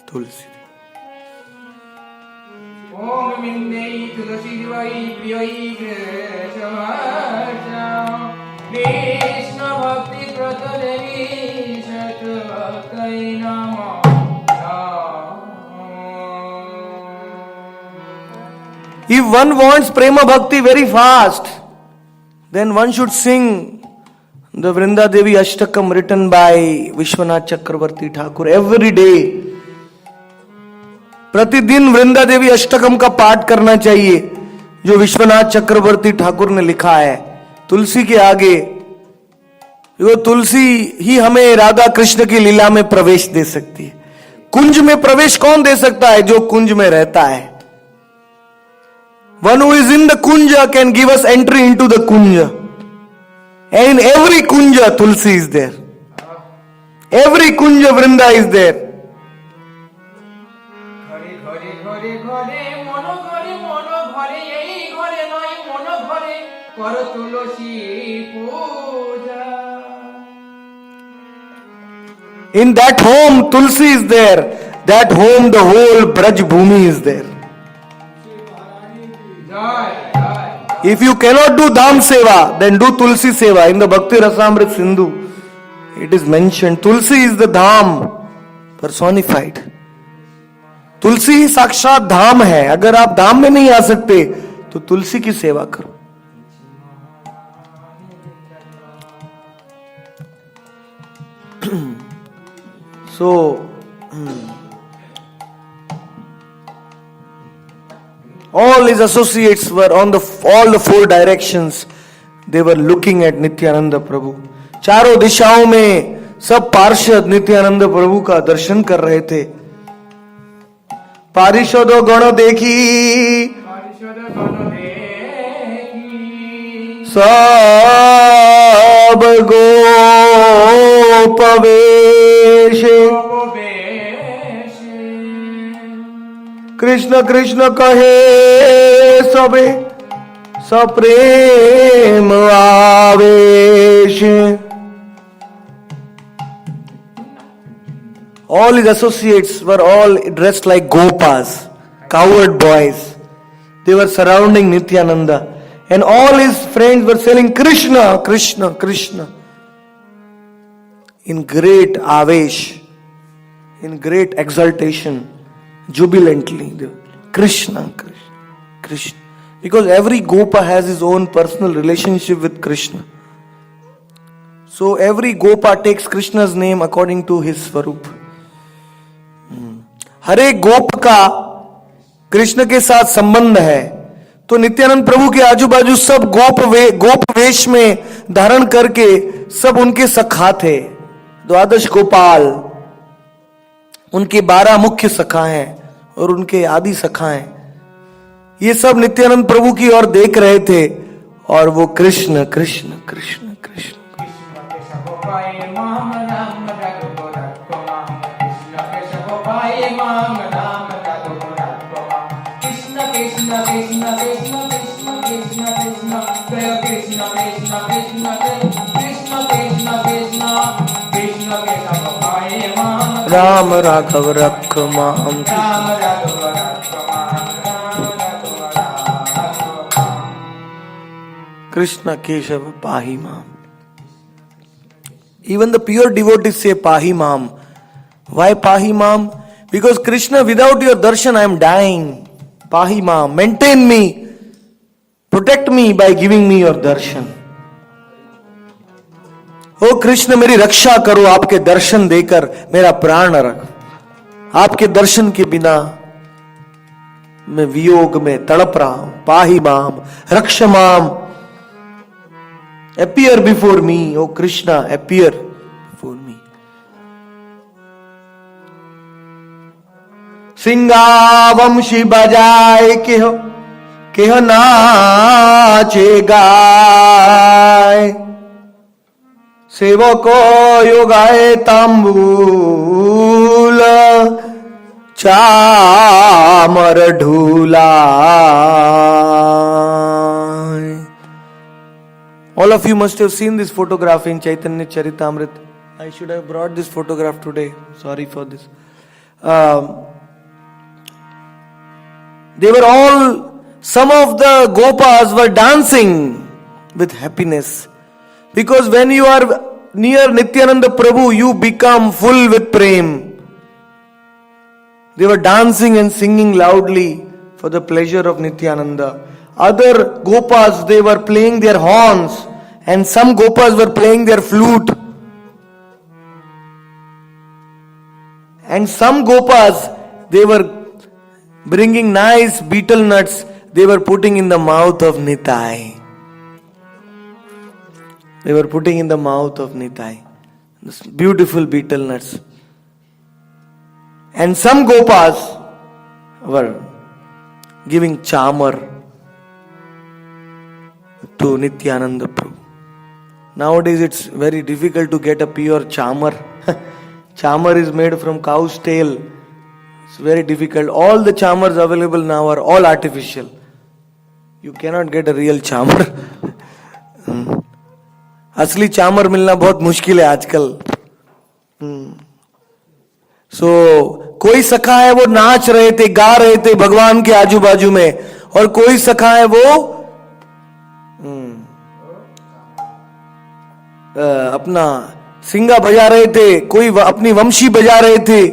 Tulsi. Om Mindei Tulsi Vai Priyai Krishna Krishna Bhakti Pratalevi Shatvakai Nama. If one wants Prema Bhakti very fast, then one should sing the Vrinda Devi Ashtakam written by Vishwanath Chakravarti Thakur every day. प्रतिदिन वृंदा देवी अष्टकम का पाठ करना चाहिए जो विश्वनाथ चक्रवर्ती ठाकुर ने लिखा है तुलसी के आगे। वो तुलसी ही हमें राधा कृष्ण की लीला में प्रवेश दे सकती है। कुंज में प्रवेश कौन दे सकता है? जो कुंज में रहता है। One who is in the kunja can give us entry into the kunja. And in every kunja Tulsi is there. Every kunja Vrinda is there. In that home Tulsi is there. That home the whole Braj Bhumi is there. If you cannot do Dham Seva, then do Tulsi Seva. In the Bhakti Rasamrit Sindhu, it is mentioned. Tulsi is the Dham personified. तुलसी ही साक्षात धाम है। अगर आप धाम में नहीं आ सकते तो तुलसी की सेवा करो। So all his associates were on all the four directions. They were looking at Nityananda Prabhu. चारों दिशाओं में सब पार्षद नित्यानंद प्रभु का दर्शन कर रहे थे। पारिषदो गण देखी सब गोपवेश कृष्ण कृष्ण कहे सबे सप्रेम आवेश। All his associates were all dressed like gopas, cowherd boys. They were surrounding Nityananda. And all his friends were saying, Krishna, Krishna, Krishna. in great avesh, in great exultation, jubilantly. Krishna, Krishna, Krishna. Because every Gopa has his own personal relationship with Krishna. So every Gopa takes Krishna's name according to his Swarup. हर एक गोप का कृष्ण के साथ संबंध है. तो नित्यानंद प्रभु के आजू बाजू सब गोप वेश में धारण करके सब उनके सखा थे. द्वादश गोपाल, उनके 12 मुख्य सखा हैं और उनके आदि सखा हैं. ये सब नित्यानंद प्रभु की ओर देख रहे थे और वो कृष्ण कृष्ण कृष्ण कृष्ण. राम राघव रख माम. Krishna Keshav Pahi Mam. Even the pure devotees say Pahi Mam. Why Pahi Mam? Because Krishna, without your darshan I am dying. Pahi Mam. Maintain me. Protect me by giving me your darshan. ओ कृष्ण मेरी रक्षा करो आपके दर्शन देकर मेरा प्राण रख. आपके दर्शन के बिना मैं वियोग में तड़प रहा हूं. पाही माम, रक्ष माम. Appear before me, O Krishna, appear before me. सिंगावंशी बजाए केह नाचे गाय. सेवको योगाए तांबूल चामर Dhula. All of you must have seen this photograph in Chaitanya Charitamrita. I should have brought this photograph today. Sorry for this. They were all, some of the Gopas were dancing with happiness. Because when you are near Nityananda Prabhu, you become full with prem. They were dancing and singing loudly for the pleasure of Nityananda. Other Gopas, they were playing their horns, and some Gopas were playing their flute. And some Gopas, they were bringing nice betel nuts, they were putting in the mouth of Nitai. They were putting in the mouth of Nitai. This beautiful betel nuts. And some Gopas were giving chamar to Nityananda Prabhu. Nowadays it's very difficult to get a pure chamar. Chamar is made from cow's tail. It's very difficult. All the chamars available now are all artificial. You cannot get a real chamar. असली चामर मिलना बहुत मुश्किल है आजकल. सो कोई सखा है वो नाच रहे थे, गा रहे थे भगवान के आजू बाजू में, और कोई सखा है वो अपना सिंगा बजा रहे थे, कोई अपनी वंशी बजा रहे थे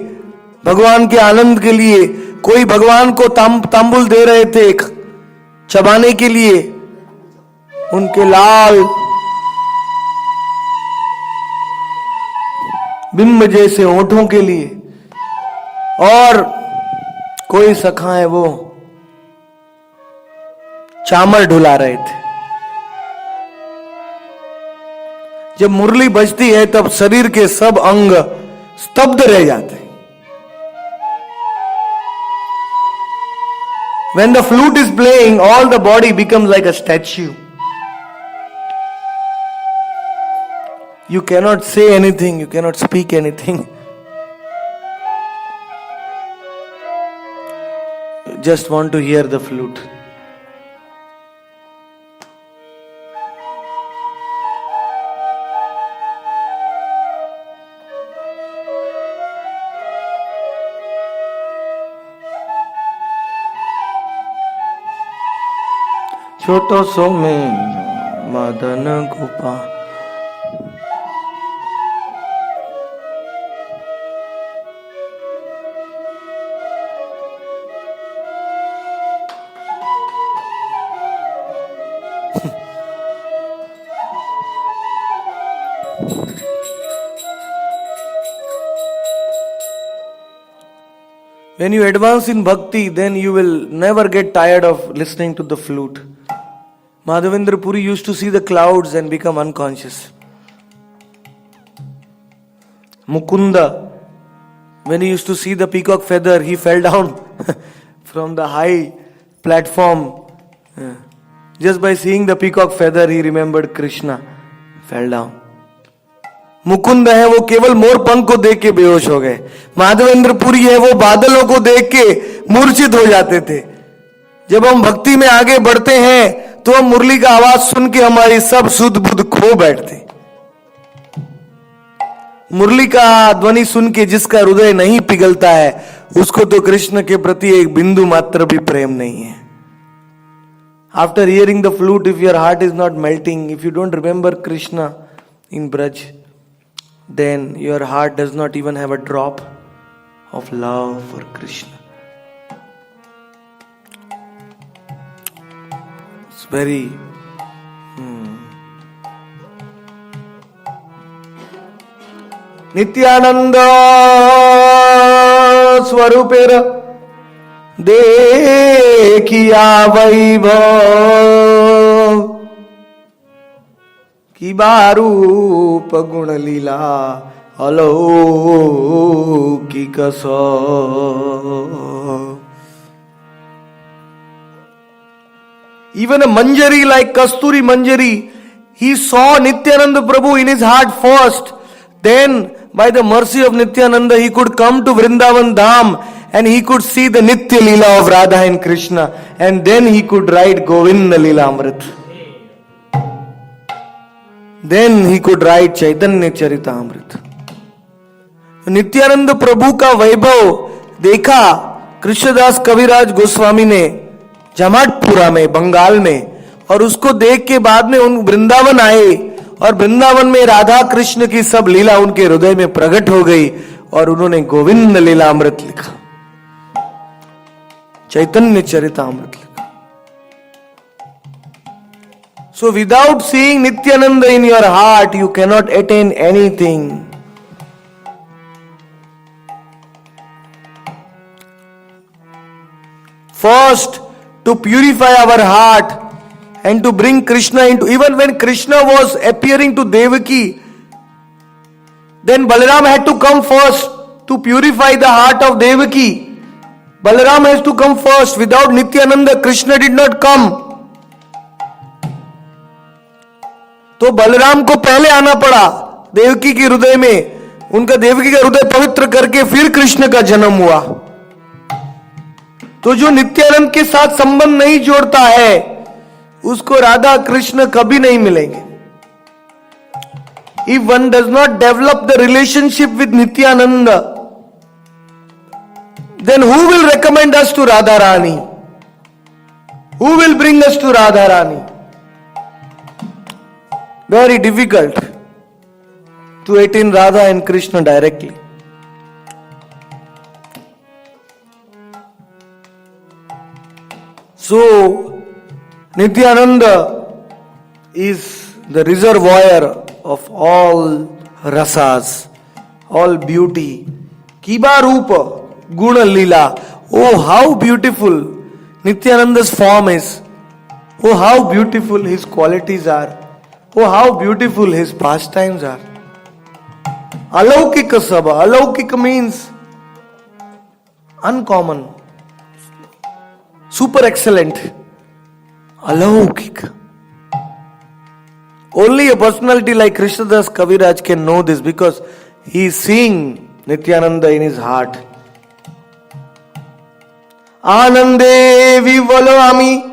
भगवान के आनंद के लिए, कोई भगवान को तांबुल दे रहे थे चबाने के लिए उनके लाल बिंब जैसे होठों के लिए, और कोई सखा है वो चामर ढुला रहे थे. जब मुरली बजती है तब शरीर के सब अंग स्तब्ध रह जाते हैं. When the flute is playing, all the body becomes like a statue. You cannot say anything, you cannot speak anything. You just want to hear the flute. छोटो सो में Madan Gopal. When you advance in bhakti, then you will never get tired of listening to the flute. Madhavendra Puri used to see the clouds and become unconscious. Mukunda, when he used to see the peacock feather, he fell down from the high platform. Just by seeing the peacock feather, he remembered Krishna. Fell down. Mukund है वो केवल मोर पंख को देख के बेहोश हो गए. माधवेंद्र पुरी है वो बादलों को देख के मूर्छित हो जाते थे. जब हम भक्ति में आगे बढ़ते हैं तो हम मुरली का आवाज सुन के हमारी सब सुध बुध खो बैठते. मुरली का ध्वनि सुन के जिसका हृदय नहीं पिघलता है उसको तो कृष्ण के प्रति एक बिंदु मात्र भी प्रेम नहीं है. After hearing the flute, if your heart is not melting, if you don't remember Krishna in Braj, then your heart does not even have a drop of love for Krishna. It's very Nityananda Swarupera देखिया वैभव की बारूप गुण लीला अलौकिक सो. Even a Manjari like Kasturi Manjari, he saw Nityananda Prabhu in his heart first. Then, by the mercy of Nityananda, he could come to Vrindavan Dham and he could see the Nitya Leela of Radha and Krishna, and then he could write Govinda Leela Amrit. Then he could write Chaitanya Charita Amrit. Nityanand प्रभु का वैभव देखा कृष्णदास कविराज गोस्वामी ने जमाटपुरा में बंगाल में, और उसको देख के बाद में उन वृंदावन आए और वृंदावन में राधा कृष्ण की सब लीला उनके हृदय में प्रकट हो गई और उन्होंने गोविंद लीला अमृत लिखा, चैतन्य चरितामृत लिखा. So without seeing Nityananda in your heart, you cannot attain anything. First, to purify our heart and to bring Krishna into, even when Krishna was appearing to Devaki, then Balaram had to come first to purify the heart of Devaki. Balaram has to come first. Without Nityananda, Krishna did not come. तो बलराम को पहले आना पड़ा देवकी के हृदय में, उनका देवकी का हृदय पवित्र करके फिर कृष्ण का जन्म हुआ. तो जो नित्यानंद के साथ संबंध नहीं जोड़ता है उसको राधा कृष्ण कभी नहीं मिलेंगे. If one does not develop the relationship with Nityananda, then who will recommend us to Radharani? Who will bring us to Radharani? Very difficult to attain Radha and Krishna directly. So, Nityananda is the reservoir of all rasas, all beauty. Kiba Rupa, Guna Lila. Oh, how beautiful Nityananda's form is. Oh, how beautiful his qualities are. Oh, how beautiful his pastimes are. Alaukika Sabha. Alaukika means uncommon, super excellent. Alaukika. Only a personality like Krishnadas Kaviraj can know this because he is seeing Nityananda in his heart. Anande vivalo ami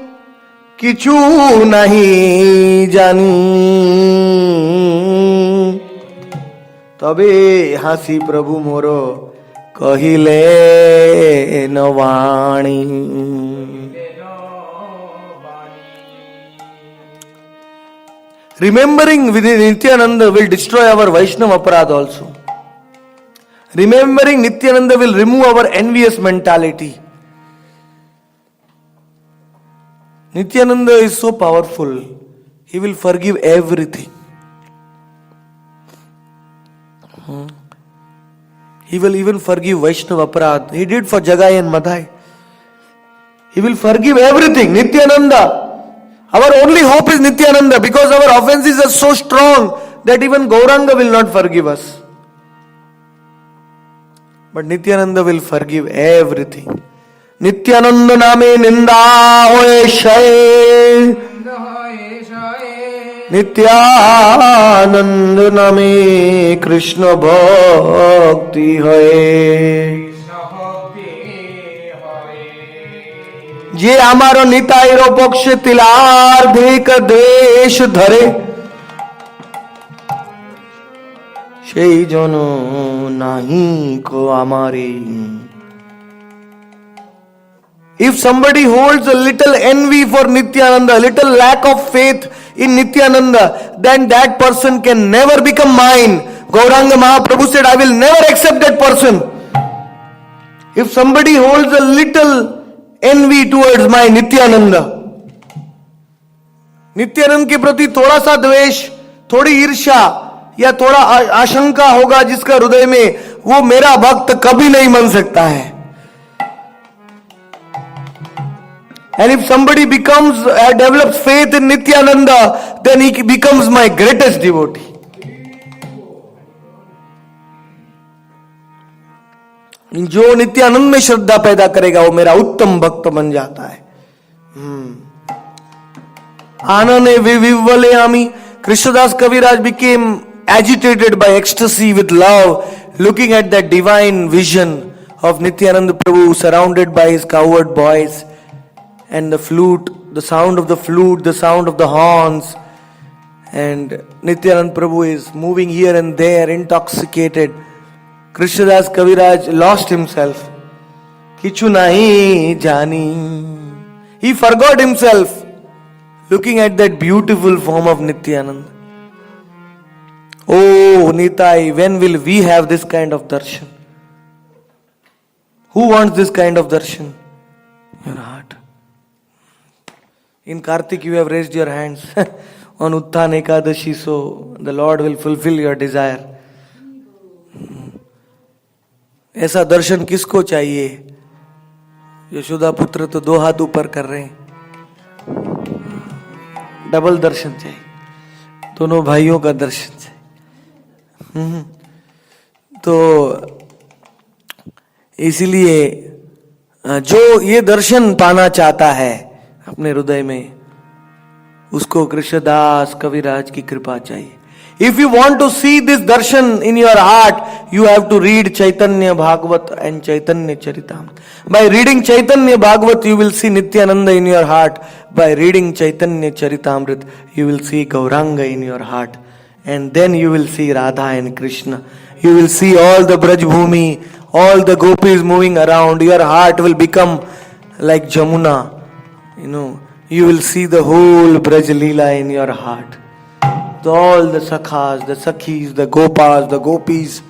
Kishu नहीं जानी तबे हासी प्रभु मोरो कहिले Nawani. Remembering within Nityananda will destroy our Vaishnava aparadha also. Remembering Nityananda will remove our envious mentality. Nityananda is so powerful. He will forgive everything. He will even forgive Vaishnava aparadh. He did for Jagai and Madhai. He will forgive everything. Nityananda. Our only hope is Nityananda, because our offenses are so strong that even Gauranga will not forgive us. But Nityananda will forgive everything. Nityananda name ninda hoye shay. Nityananda name Krishna bhakti hoye. যে আমার নিতাইর পক্ষে তিলার্ধিক দেশ ধরে সেই জন নাহি কো আমারে. If somebody holds a little envy for Nityananda, a little lack of faith in Nityananda, then that person can never become mine. Gauranga Mahaprabhu said, I will never accept that person. If somebody holds a little envy towards my Nityananda, Nityanand के प्रति थोड़ा सा द्वेष, थोड़ी ईर्ष्या या थोड़ा आशंका होगा जिसका हृदय में, वो मेरा भक्त कभी नहीं बन सकता है. And if somebody develops faith in Nityananda, then he becomes my greatest devotee. जो नित्यानंद में श्रद्धा पैदा करेगा वो मेरा उत्तम भक्त बन जाता है. आनने विविवलयामि. Krishnadas Kaviraj became agitated by ecstasy with love, looking at that divine vision of Nityananda Prabhu surrounded by his cowherd boys, and the flute, the sound of the flute, the sound of the horns, and Nityananda Prabhu is moving here and there, intoxicated. Krishnadas Kaviraj lost himself. Kichu nahi jani. He forgot himself, looking at that beautiful form of Nityananda. Oh Nitai, when will we have this kind of darshan? Who wants this kind of darshan? Your heart. In Kartik you have raised your hands on Utthan Ekadashi, so the Lord will fulfill your desire. ऐसा दर्शन किसको चाहिए? यशोदा पुत्र तो 2 हाथ ऊपर कर रहे हैं. डबल दर्शन चाहिए, दोनों भाइयों का दर्शन चाहिए. तो इसलिए जो ये दर्शन पाना चाहता है अपने हृदय में, उसको कृष्णदास कविराज की कृपा चाहिए. If you want to see this darshan in your heart, you have to read Chaitanya Bhagavat and Chaitanya Charitamrita. By reading Chaitanya Bhagavat, you will see Nityananda in your heart. By reading Chaitanya Charitamrita, you will see Gauranga in your heart. And then you will see Radha and Krishna. You will see all the Braj Bhumi, all the gopis moving around. Your heart will become like Jamuna. You will see the whole Braj Leela in your heart. All the sakhas, the sakhis, the gopas, the gopis,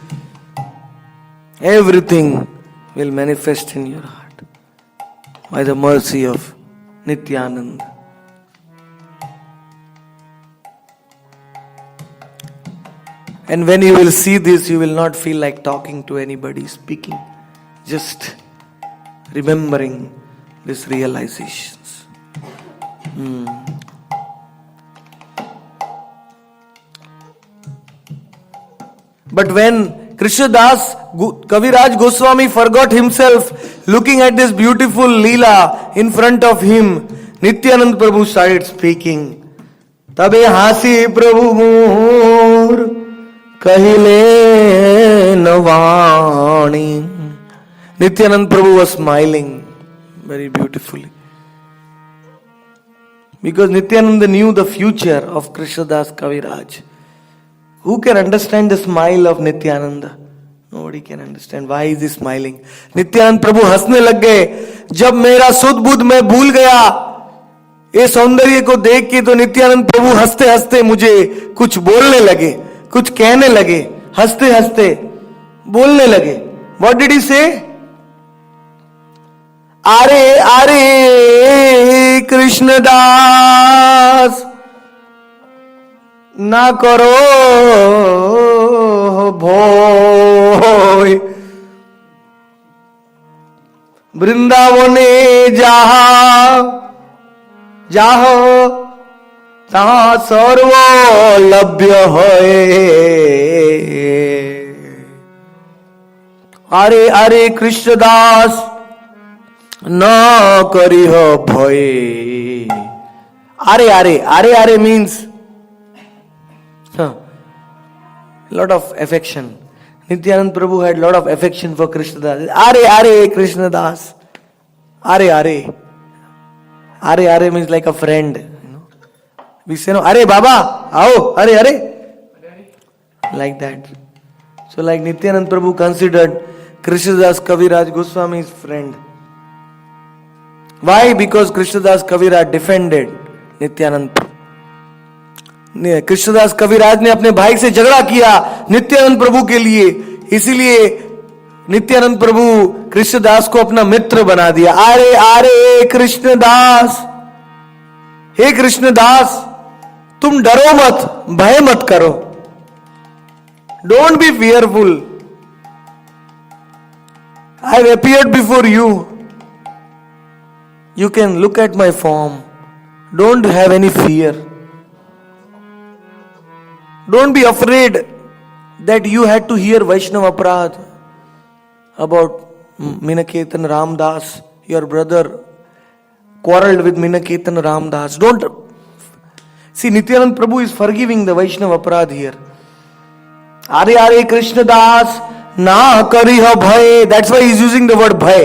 everything will manifest in your heart by the mercy of Nityananda. And when you will see this, you will not feel like talking to anybody, speaking, just remembering these realizations. But when Krishnadas Kaviraj Goswami forgot himself, looking at this beautiful Leela in front of him, Nityananda Prabhu started speaking. Tabe hasi Prabhu moor kahile navani. Nityananda Prabhu was smiling very beautifully. Because Nityananda knew the future of Krishnadas Kaviraj. Who can understand the smile of Nityananda? Nobody can understand. Why is he smiling? Nityananda Prabhu हंसने लग गए. जब मेरा सुध बुध मैं भूल गया ये सौंदर्य को देख के, तो नित्यानंद प्रभु हंसते हंसते मुझे कुछ बोलने लगे, कुछ कहने लगे, हंसते हंसते बोलने लगे. What did he say? अरे अरे कृष्णदास ना करो भोय. বৃন্দাবনে যাহা যাহ তাহা সর্বলভ্য হয়ে। আরে আরে কৃষ্ণদাস না করিহ ভয়ে। আরে আরে আরে আরে means lot of affection. Nityanand Prabhu had lot of affection for Krishnadas. Are are Krishnadas. Are are means like a friend. You know? We say no, are Baba, आओ, are like that. So like Nityanand Prabhu considered Krishnadas Kaviraj Goswami's friend. Why? Because Krishnadas Kaviraj defended Nityanand Prabhu. Krishnadas कविराज ने अपने भाई से झगड़ा किया नित्यानंद प्रभु के लिए, इसीलिए नित्यानंद प्रभु कृष्णदास को अपना मित्र बना दिया. अरे अरे कृष्णदास, हे कृष्णदास, तुम डरो मत, भय मत करो. Don't be fearful. I have appeared before you. You can look at my form. Don't have any fear. Don't be afraid that you had to hear Vaishnava Aparadh about Minaketan Ramdas. Your brother quarreled with Minaketan Ramdas. Don't see, Nityanand Prabhu is forgiving the Vaishnava Aparadh here. Are are Krishnadas na kariha bhay. That's why he is using the word bhay.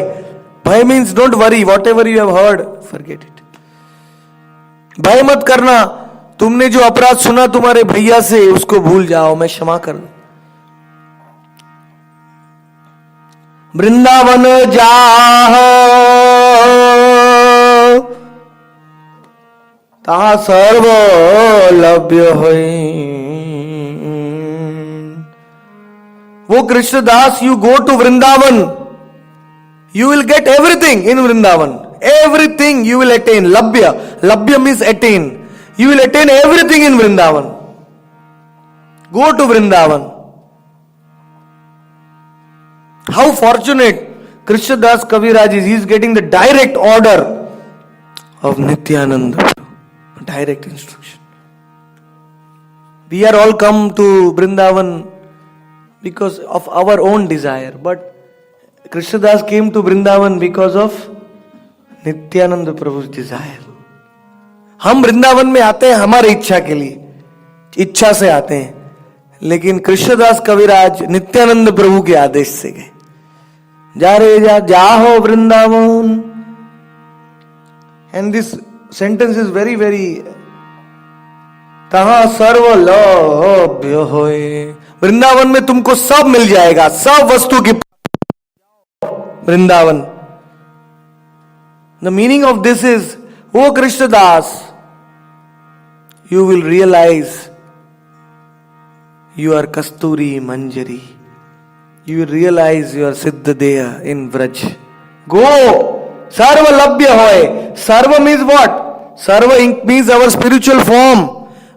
Bhay means don't worry, whatever you have heard, forget it. भय मत करना, तुमने जो अपराध सुना तुम्हारे भैया से उसको भूल जाओ, मैं क्षमा कर दूं. वृंदावन जाह तहा सर्व लभ्य होई. वो Krishnadas, you go to Vrindavan, you will get everything in Vrindavan. Everything you will attain. Labhya. Labhya means attain. You will attain everything in Vrindavan. Go to Vrindavan. How fortunate Krishnadas Kaviraj is. He is getting the direct order of Nityananda. Direct instruction. We are all come to Vrindavan because of our own desire. But Krishnadas came to Vrindavan because of Nityananda Prabhu's desire. हम वृंदावन में आते हैं हमारी इच्छा के लिए, इच्छा से आते हैं, लेकिन कृष्णदास कविराज नित्यानंद प्रभु के आदेश से गए. जा रे जा जाहो Vrindavan. And this sentence is very very, तहां सर्व लभ्य होए. वृंदावन में तुमको सब मिल जाएगा, सब वस्तु की. Vrindavan. The meaning of this is, O Krishnadas, you will realize you are Kasturi Manjari. You will realize you are Siddhadeha in Vraj. Go! Sarva Labhya hoy. Sarva means what? Sarva means our spiritual form.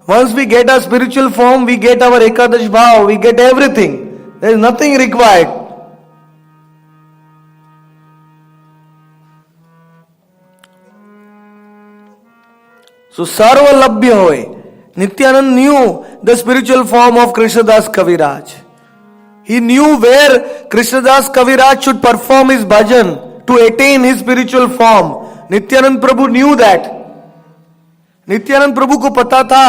Once we get our spiritual form, we get our Ekadash Bhav, we get everything. There is nothing required. So Sarva Labhya hoy. Nityanand knew the spiritual form of Krishnadas Kaviraj. He knew where Krishnadas Kaviraj should perform his bhajan to attain his spiritual form. Nityanand Prabhu knew that. Nityanand Prabhu को पता था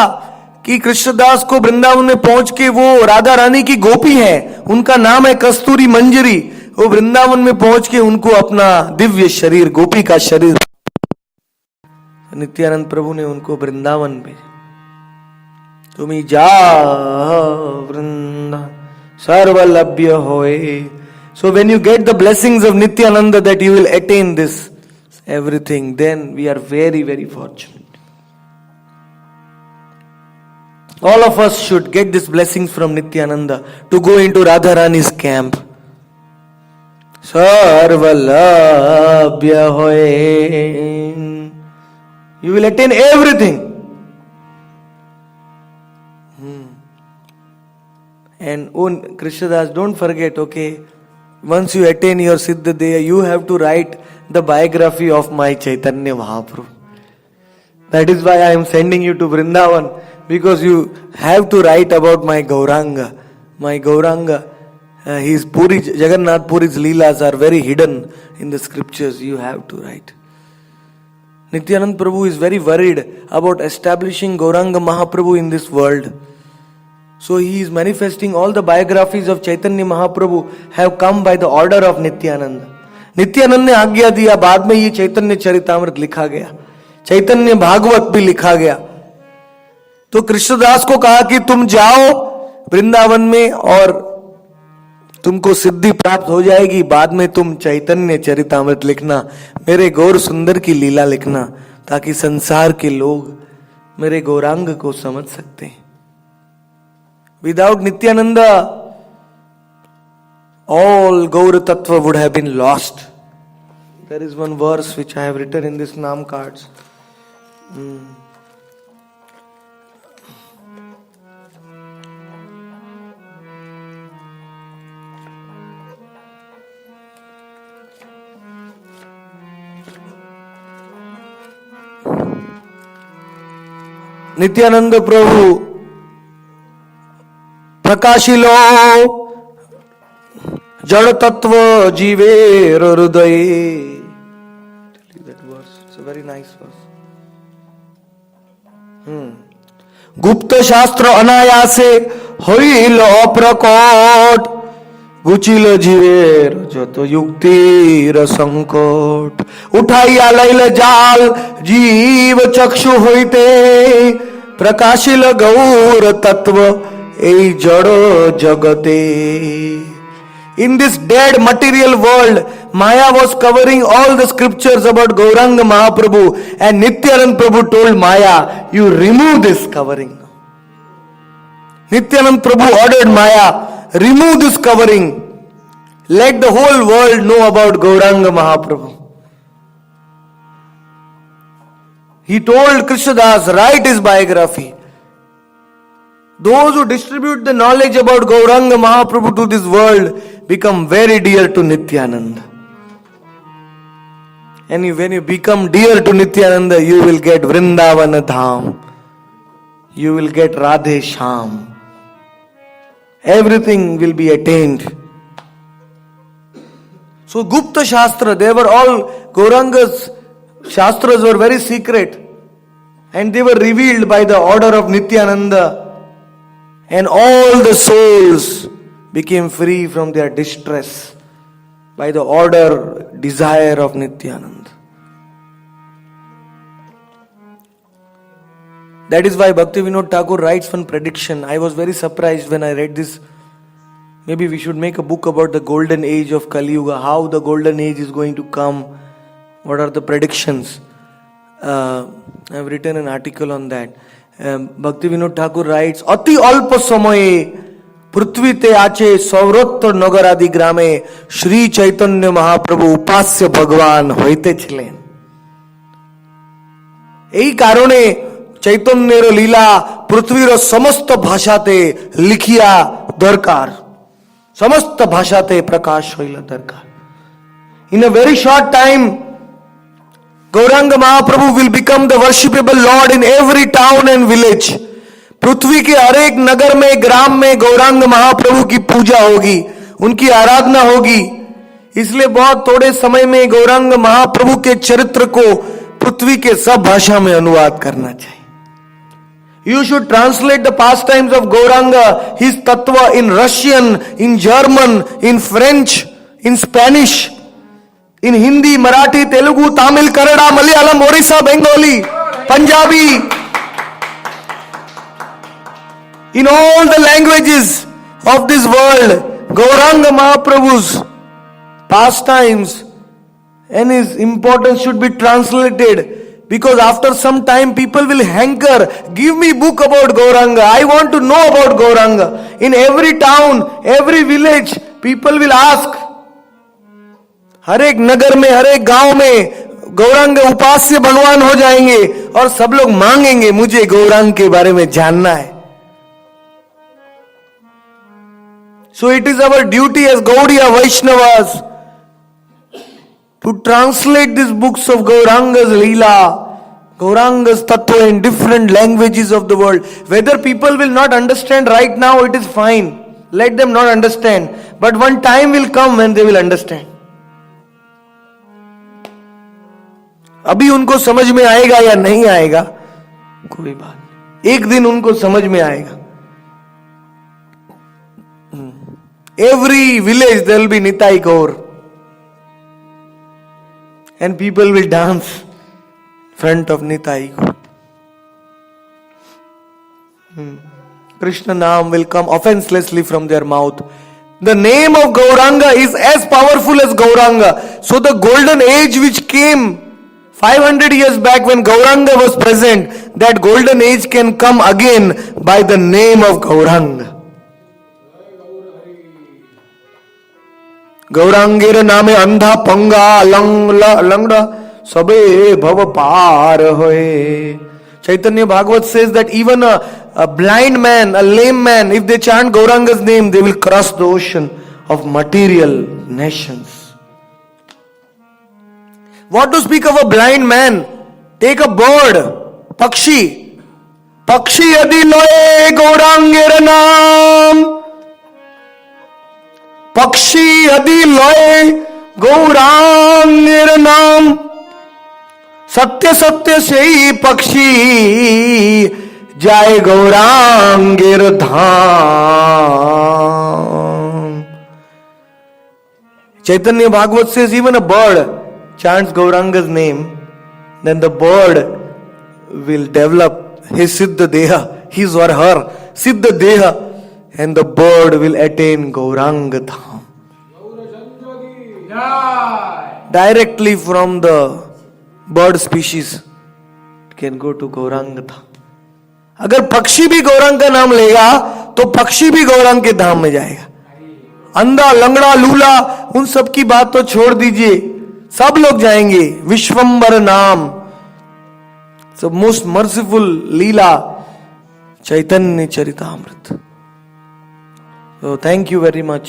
कि कृष्णदास को वृंदावन में पहुंच के वो राधा रानी की गोपी है, उनका नाम है कस्तूरी मंजरी. वो वृंदावन में पहुंच के उनको अपना दिव्य शरीर, गोपी का शरीर. नित्यानंद प्रभु ने उनको वृंदावन भेजा. तुम्ही जा वृंदा सर्वलभ्य होए. So when you get the blessings of Nityananda that you will attain this everything, then we are very very fortunate. All of us should get these blessings from Nityananda to go into Radharani's camp. Sarvalabhya hoye. You will attain everything. And Krishnadas, don't forget, okay, once you attain your Siddhadeha, you have to write the biography of my Chaitanya Mahaprabhu. That is why I am sending you to Vrindavan, because you have to write about my Gauranga. My Gauranga, his Puri, Jagannath Puri's Leelas are very hidden in the scriptures. You have to write. Nityanand Prabhu is very worried about establishing Gauranga Mahaprabhu in this world. So he is manifesting all the biographies of Chaitanya Mahaprabhu have come by the order of Nityananda. Nityanand ने आज्ञा दिया, बाद में ये चैतन्य चरितामृत लिखा गया, चैतन्य भागवत भी लिखा गया. तो कृष्णदास को कहा कि तुम जाओ वृंदावन में और तुमको सिद्धि प्राप्त हो जाएगी, बाद में तुम चैतन्य चरितामृत लिखना, मेरे गौर सुंदर की लीला लिखना, ताकि संसार के लोग मेरे गौरांग को समझ सकते हैं. Without Nityanand all Gaur Tattva would have been lost. There is one verse which I have written in this Naam cards. Nityananda Prabhu प्रकाशिलो जड़ तत्व जीवेर हृदय. That verse, it's a very nice verse. गुप्त शास्त्र अनायासे হইল প্রকট, গুচিল জীবের যত যুক্তির সংকট, উঠাইয়া লাইল জাল জীব চক্ষু হইতে, প্রকাশিল গৌর তত্ত্ব এই জড় জগতে. In this dead material world, Maya was covering all the scriptures about Gauranga Mahaprabhu, and Nityanand Prabhu told Maya, you remove this covering. Nityanand Prabhu ordered Maya, remove this covering. Let the whole world know about Gauranga Mahaprabhu. He told Krishnadas, write his biography. Those who distribute the knowledge about Gauranga Mahaprabhu to this world become very dear to Nityananda. And when you become dear to Nityananda, you will get Vrindavana Dham. You will get Radhe Sham. Everything will be attained. So Gupta Shastra, they were all, Gauranga's Shastras were very secret. And they were revealed by the order of Nityananda. And all the souls became free from their distress by the order, desire of Nityananda. That is why Bhaktivinoda Thakur writes one prediction. I was very surprised when I read this. Maybe we should make a book about the golden age of Kali Yuga, how the golden age is going to come, what are the predictions. I have written an article on that. Bhaktivinoda Thakur writes, Ati alpa samaye पृथ्वी ते आचे सौरोत्तर नगर आदि ग्रामे श्री चैतन्य महाप्रभु उपास्य भगवान होते छिलेन. এই কারণে চৈতন্যের লীলা পৃথিবীর সমস্ত ভাষাতে লিখিয়া দরকার, সমস্ত ভাষাতে প্রকাশ হইলা দরকার. In a very short time, Gauranga Mahaprabhu will become the worshipable Lord in every town and village. पृथ्वी के हर एक नगर में, ग्राम में गौरांग महाप्रभु की पूजा होगी, उनकी आराधना होगी. इसलिए बहुत थोड़े समय में गौरांग महाप्रभु के चरित्र को पृथ्वी के सब भाषा में अनुवाद करना चाहिए. You should translate the pastimes of Gauranga, his tattva, in Russian, in German, in French, in Spanish, in Hindi, Marathi, Telugu, Tamil, Kannada, Malayalam, Orissa, Bengali, Punjabi. In all the languages of this world, Gauranga Mahaprabhu's pastimes and his importance should be translated, because after some time people will hanker, give me book about Gauranga, I want to know about Gauranga. In every town, every village, people will ask. हर एक नगर में, हर एक गांव में गौरांग उपास्य भगवान हो जाएंगे और सब लोग मांगेंगे, मुझे गौरांग के बारे में जानना है. So it is our duty as Gaudiya Vaishnavas to translate these books of Gauranga's Leela, Gauranga's Tattva in different languages of the world. Whether people will not understand right now, it is fine. Let them not understand. But one time will come when they will understand. अभी उनको समझ में आएगा या नहीं आएगा कोई बात नहीं, एक दिन उनको समझ में आएगा. Every village there will be Nitai Gaur. And people will dance in front of Nitai Gaur. Krishna Naam will come offenselessly from their mouth. The name of Gauranga is as powerful as Gauranga. So the golden age which came 500 years back when Gauranga was present, that golden age can come again by the name of Gauranga. Gaurangir name andha panga langda sabe bhav par hoye. Chaitanya Bhagavat says that even a blind man, a lame man, if they chant Gauranga's name, they will cross the ocean of material nations. What to speak of a blind man? Take a bird, Pakshi. Pakshi adi loye Gaurangir naam. Pakshi adi loye Gaurangir naam. सत्य सत्य से ही पक्षी जाए गौरांगीर धाम. Chaitanya Bhagavat says even a bird chants Gauranga's name, then the bird will develop his Siddha Deha, his or her Siddha Deha, and the bird will attain Gauranga Dham. Directly from the bird species can go to Gauranga Dham. अगर पक्षी भी गौरांग का नाम लेगा तो पक्षी भी गौरांग के धाम में जाएगा. अंधा लंगड़ा लूला उन सब की बात तो छोड़ दीजिए, सब लोग जाएंगे. विश्वंबर नाम, so most merciful Leela Chaitanya Charitamrita. So thank you very much.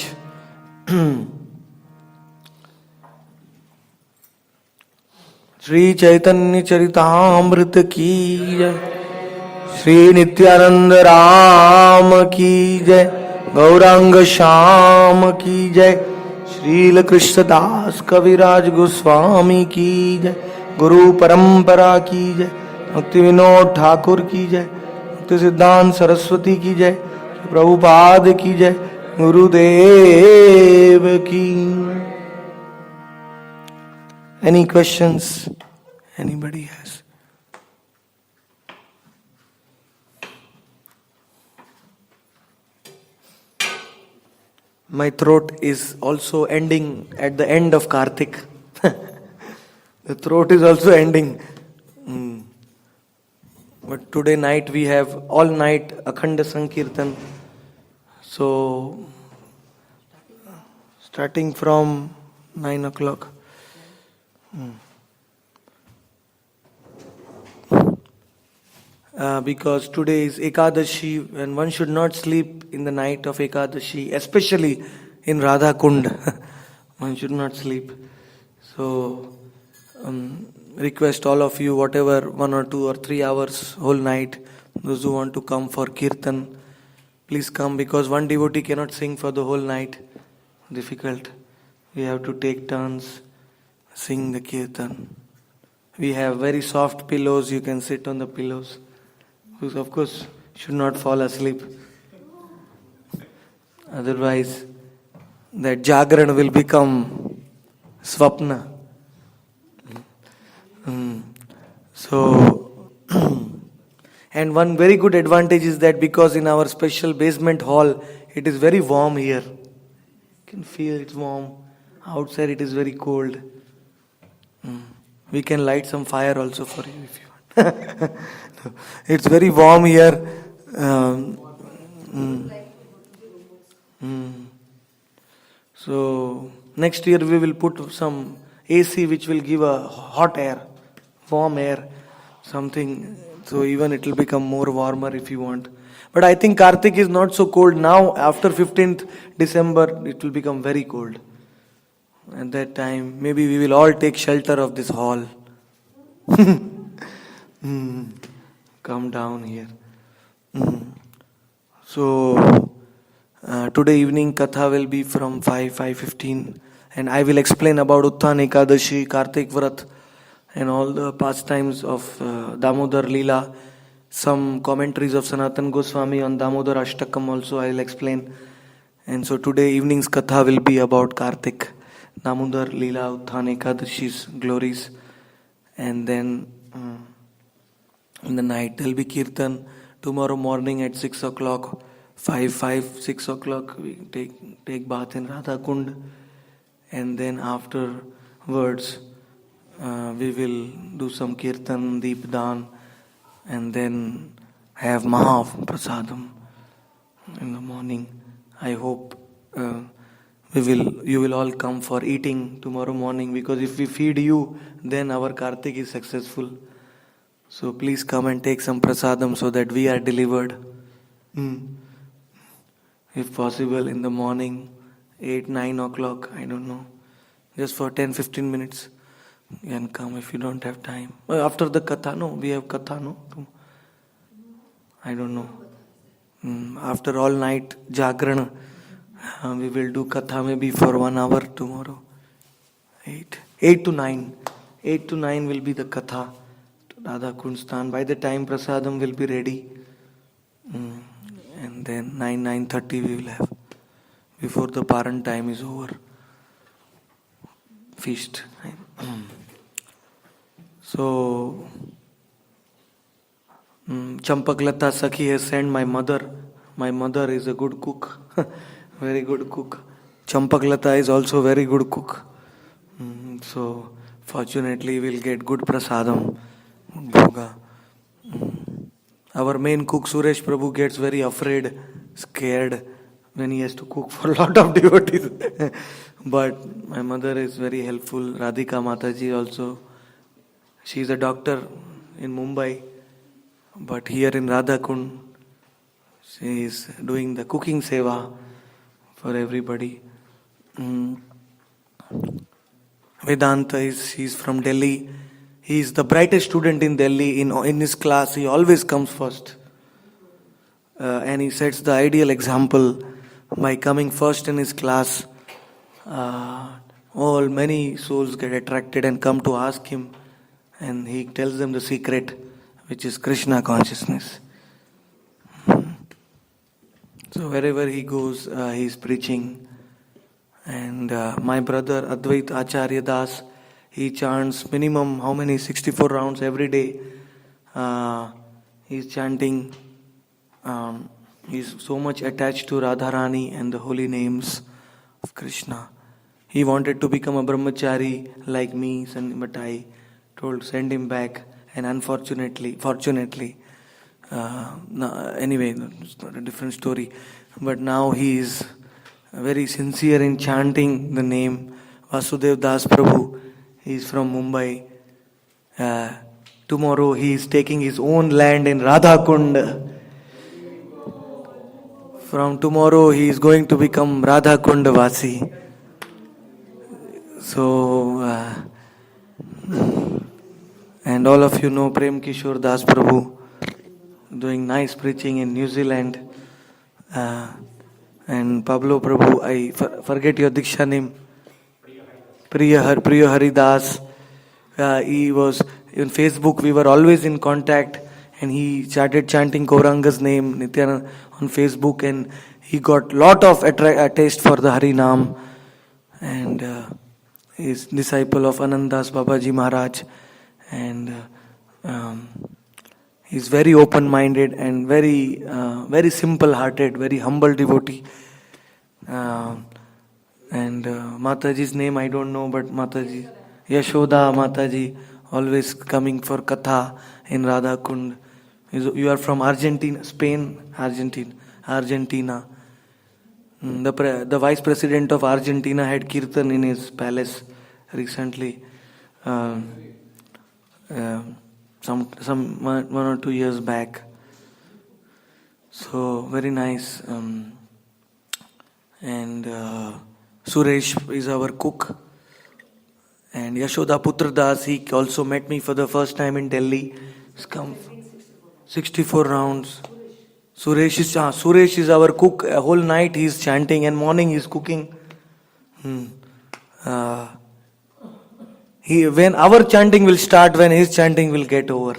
Shri Chaitanya Charitamrita की जय. श्री नित्यानंद राम की जय. गौरांग श्याम की जय. श्रील कृष्णदास कविराज गोस्वामी की जय. गुरु परंपरा की जय. भक्ति विनोद ठाकुर की जय. भक्ति सिद्धांत सरस्वती की जय. प्रभुपाद की जय. गुरुदेव की. Any questions anybody has? My throat is also ending at the end of Kartik. The throat is also ending. But today night we have all night Akhanda Sankirtan. So, starting from 9 o'clock. Because today is Ekadashi and one should not sleep in the night of Ekadashi, especially in Radha Kund. One should not sleep. So, request all of you, whatever 1 or 2 or 3 hours whole night, those who want to come for Kirtan, please come, because one devotee cannot sing for the whole night. Difficult. We have to take turns, sing the Kirtan. We have very soft pillows, you can sit on the pillows. Of course, should not fall asleep. Otherwise, that Jagran will become Swapna. So, and one very good advantage is that because in our special basement hall, it is very warm here. You can feel it's warm. Outside it is very cold. We can light some fire also for you if you want. It's very warm here. So next year we will put some AC which will give a hot air, warm air, something. So even it will become more warmer if you want. But I think Kartik is not so cold now. After 15th December it will become very cold. At that time, maybe we will all take shelter of this hall. Come down here. So today evening Katha will be from 5:15, and I will explain about Utthana Ekadashi, Kartik Vrat, and all the pastimes of Damodar Leela. Some commentaries of Sanatan Goswami on Damodar Ashtakam also I will explain. And so today evening's Katha will be about Kartik, Damodar Leela, Utthana Ekadashi's glories. And then in the night there will be Kirtan. Tomorrow morning at 6 o'clock, 6 o'clock, we take bath in Radha Kund. And then afterwards, we will do some Kirtan, Deepdan, and then have Maha Prasadam in the morning. I hope you will all come for eating tomorrow morning, because if we feed you, then our Kartik is successful. So please come and take some prasadam so that we are delivered. If possible in the morning, 8-9 o'clock, I don't know. Just for 10-15 minutes. You can come if you don't have time. After the Katha, no? We have Katha, no? I don't know. After all night Jagrana, we will do Katha maybe for 1 hour tomorrow. 8 to 9. 8 to 9 will be the Katha. Radha Kunstan. By the time Prasadam will be ready, and then 9:30 we will have, before the Paran time is over. Feast. So Champaklata Sakhi has sent my mother. My mother is a good cook, very good cook. Champaklata is also very good cook. So fortunately we'll get good prasadam. Bhoga. Our main cook Suresh Prabhu gets very afraid, scared when he has to cook for a lot of devotees. But my mother is very helpful. Radhika Mataji also. She is a doctor in Mumbai, but here in Radhakund she is doing the cooking seva for everybody. Vedanta he's from Delhi. He is the brightest student in Delhi. In his class, he always comes first. And he sets the ideal example by coming first in his class. Many souls get attracted and come to ask him. And he tells them the secret, which is Krishna consciousness. So wherever he goes, he is preaching. And my brother Advait Acharya Das, he chants minimum 64 rounds every day. He's chanting. He's so much attached to Radharani and the holy names of Krishna. He wanted to become a brahmachari like me, but I told send him back. And fortunately, anyway, it's not a different story. But now he is very sincere in chanting the name Vasudev Das Prabhu. He is from Mumbai. Tomorrow he is taking his own land in Radhakund. From tomorrow he is going to become Radhakund Vasi. So, and all of you know Prem Kishore Das Prabhu, doing nice preaching in New Zealand. And Pablo Prabhu, I forget your Diksha name. Priya Haridas. He was in Facebook, we were always in contact, and he started chanting Gauranga's name, Nityananda, on Facebook, and he got lot of taste for the Harinam, and is disciple of Anandas Babaji Maharaj, and he's very open-minded and very simple-hearted, very humble devotee. And Mataji's name I don't know, but Mataji, Yashoda Mataji, always coming for Katha in Radhakund. You are from Argentina, Spain, Argentina. The vice president of Argentina had Kirtan in his palace recently. Some 1 or 2 years back. So very nice. And Suresh is our cook. And Yashoda Putra Das, he also met me for the first time in Delhi. He's come 64 rounds. Suresh is our cook. A whole night he's chanting and morning he's cooking. When our chanting will start, when his chanting will get over.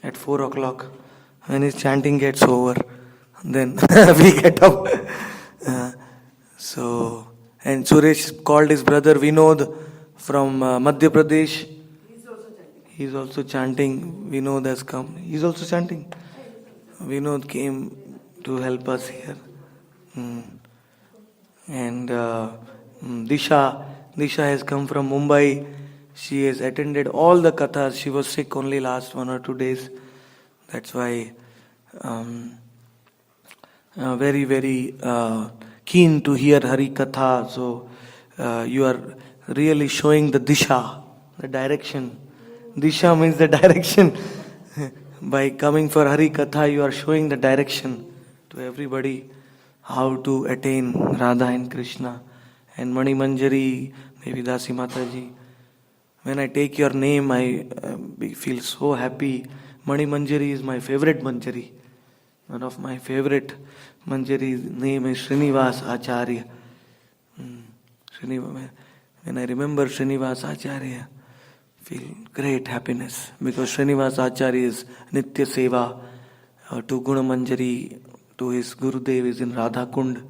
At 4 o'clock. When his chanting gets over, then we get up. And Suresh called his brother Vinod from Madhya Pradesh. He's also chanting. Vinod has come. He's also chanting. Vinod came to help us here. And Disha has come from Mumbai. She has attended all the kathas. She was sick only last 1 or 2 days. That's why very, very keen to hear Hari Katha. So you are really showing the Disha, the direction. Disha means the direction. By coming for Hari Katha, you are showing the direction to everybody how to attain Radha and Krishna. And Mani Manjari, Devi Dasi Mataji. When I take your name, I feel so happy. Mani Manjari is my favorite Manjari. One of my favorite Manjari's name is Srinivas Acharya. When I remember Srinivas Acharya, feel great happiness because Srinivas Acharya is Nitya Seva to Guna Manjari, to his Gurudev is in Radha Kund.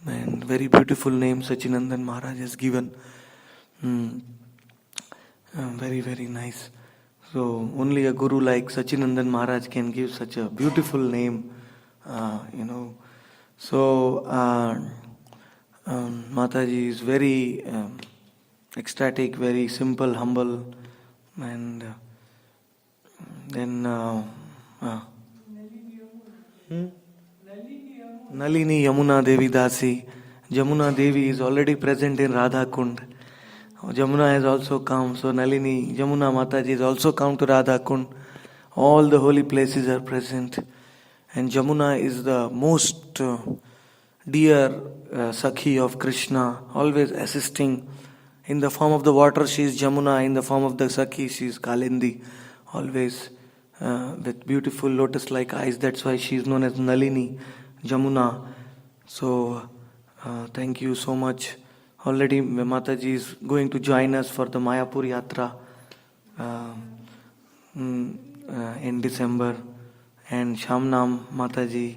And very beautiful name Sachinandan Maharaj has given. Very, very nice. So only a guru like Sachinandan Maharaj can give such a beautiful name, So Mataji is very ecstatic, very simple, humble, and then Nalini Yamuna Devi Dasi. Jamuna Devi is already present in Radha Kund. Jamuna has also come, so Nalini, Jamuna Mataji has also come to Radha Kund. All the holy places are present. And Jamuna is the most dear Sakhi of Krishna, always assisting. In the form of the water, she is Jamuna. In the form of the Sakhi, she is Kalindi. Always with beautiful lotus-like eyes. That's why she is known as Nalini, Jamuna. So, thank you so much. Already Mataji is going to join us for the Mayapur Yatra in December. And Shamnam Mataji,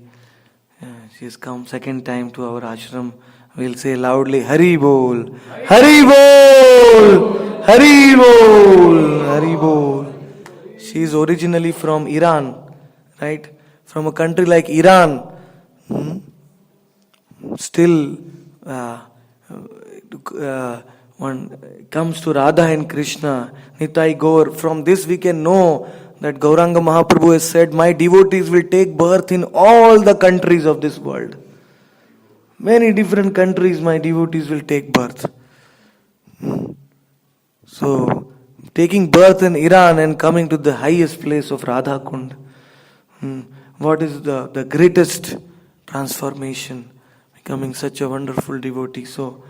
she has come second time to our ashram. We'll say loudly, Hari Bol, Hari Bol, Hari Bol, Hari Bol. She is originally from Iran, right? From a country like Iran. Still, one comes to Radha and Krishna, Nitai Gaur. From this we can know that Gauranga Mahaprabhu has said, my devotees will take birth in all the countries of this world. Many different countries my devotees will take birth. So, taking birth in Iran and coming to the highest place of Radha Kund. What is the greatest transformation? Becoming such a wonderful devotee. So,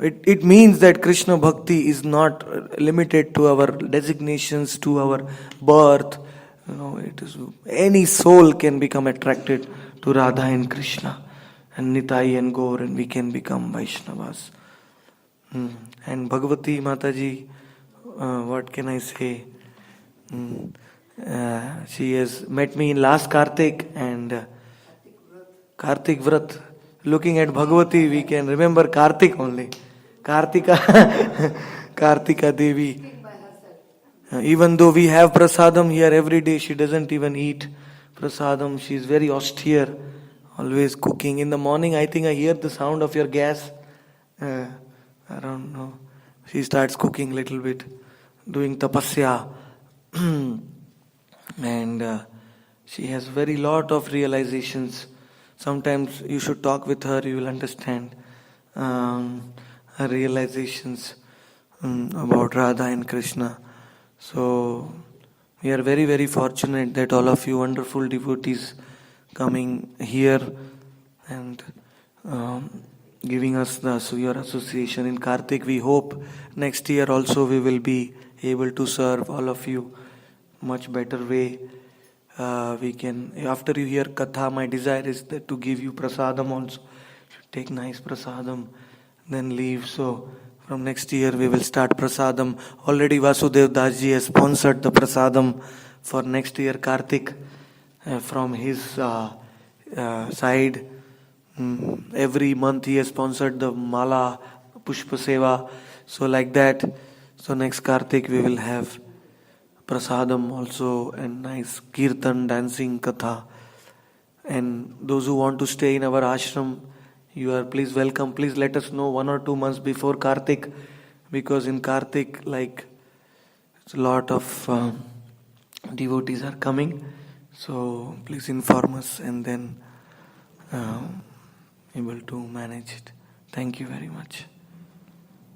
it means that Krishna Bhakti is not limited to our designations, to our birth. It is any soul can become attracted to Radha and Krishna and Nitai and Gaur, and we can become Vaishnavas. And Bhagavati Mataji, what can I say? She has met me in last Kartik and Kartik Vrat. Looking at Bhagavati, we can remember Kartik only. Kartika Devi. Even though we have prasadam here every day, she doesn't even eat prasadam. She is very austere, always cooking. In the morning, I think I hear the sound of your gas. I don't know. She starts cooking little bit, doing tapasya. And she has very lot of realizations. Sometimes you should talk with her, you will understand her realizations about Radha and Krishna. So, we are very, very fortunate that all of you wonderful devotees coming here and giving us your association in Kartik. We hope next year also we will be able to serve all of you much better way. We can, after you hear Katha, my desire is that to give you prasadam also. Take nice prasadam, then leave. So from next year we will start prasadam. Already Vasudev Das ji has sponsored the prasadam for next year Kartik from his side. Every month he has sponsored the Mala Pushpa Seva. So like that. So next Kartik we will have prasadam also and nice kirtan, dancing, katha. And those who want to stay in our ashram, you are please welcome. Please let us know 1 or 2 months before Kartik, because in Kartik, like, a lot of devotees are coming. So please inform us and then able to manage it. Thank you very much.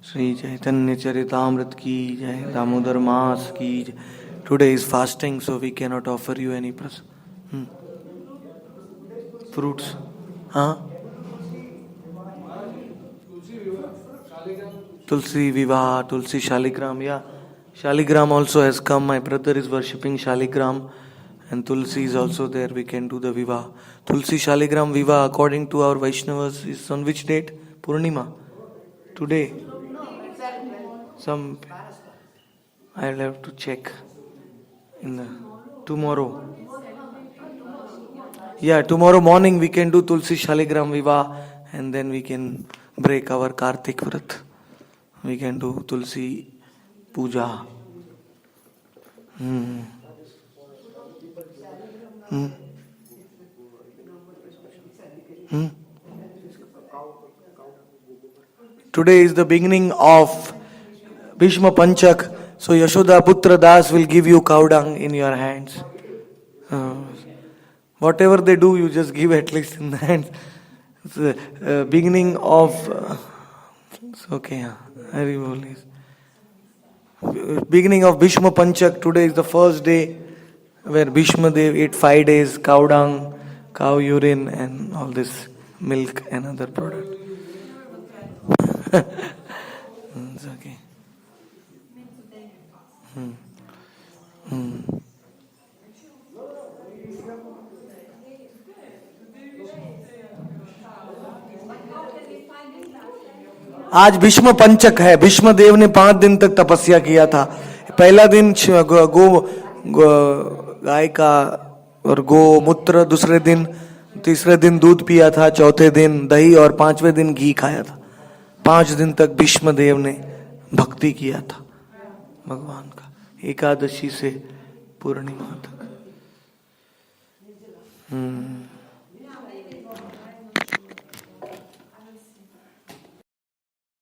Sri Chaitanya Charitamrit ki jai, Damodar Maas ki jai. Today is fasting, so we cannot offer you any fruits. Huh? Tulsi Vivaha, Tulsi Shaligram. Yeah, Shaligram also has come. My brother is worshipping Shaligram, and Tulsi is also there. We can do the Vivaha. Tulsi Shaligram Vivaha, according to our Vaishnavas, is on which date? Purnima. Today. I'll have to check. Tomorrow. Yeah, tomorrow morning we can do Tulsi Shaligram Vivaha, and then we can break our Kartik Vrat. We can do Tulsi Puja. Today is the beginning of Bhishma Panchak. So Yashoda Putra Das will give you cow dung in your hands. Whatever they do, you just give at least in the hands. It's the beginning of... it's okay, beginning of Bhishma Panchak. Today is the first day where Bhishma Dev ate 5 days cow dung, cow urine and all this milk and other product. It's okay. आज भीष्म पंचक है. भीष्म देव ने 5 दिन तक तपस्या किया था. पहला दिन गाय का और गोमूत्र, दूसरे दिन, तीसरे दिन दूध पिया था, चौथे दिन दही और 5वें दिन घी खाया था. 5 दिन तक भीष्म देव ने भक्ति किया था भगवान का, एकादशी से पूर्णिमा तक.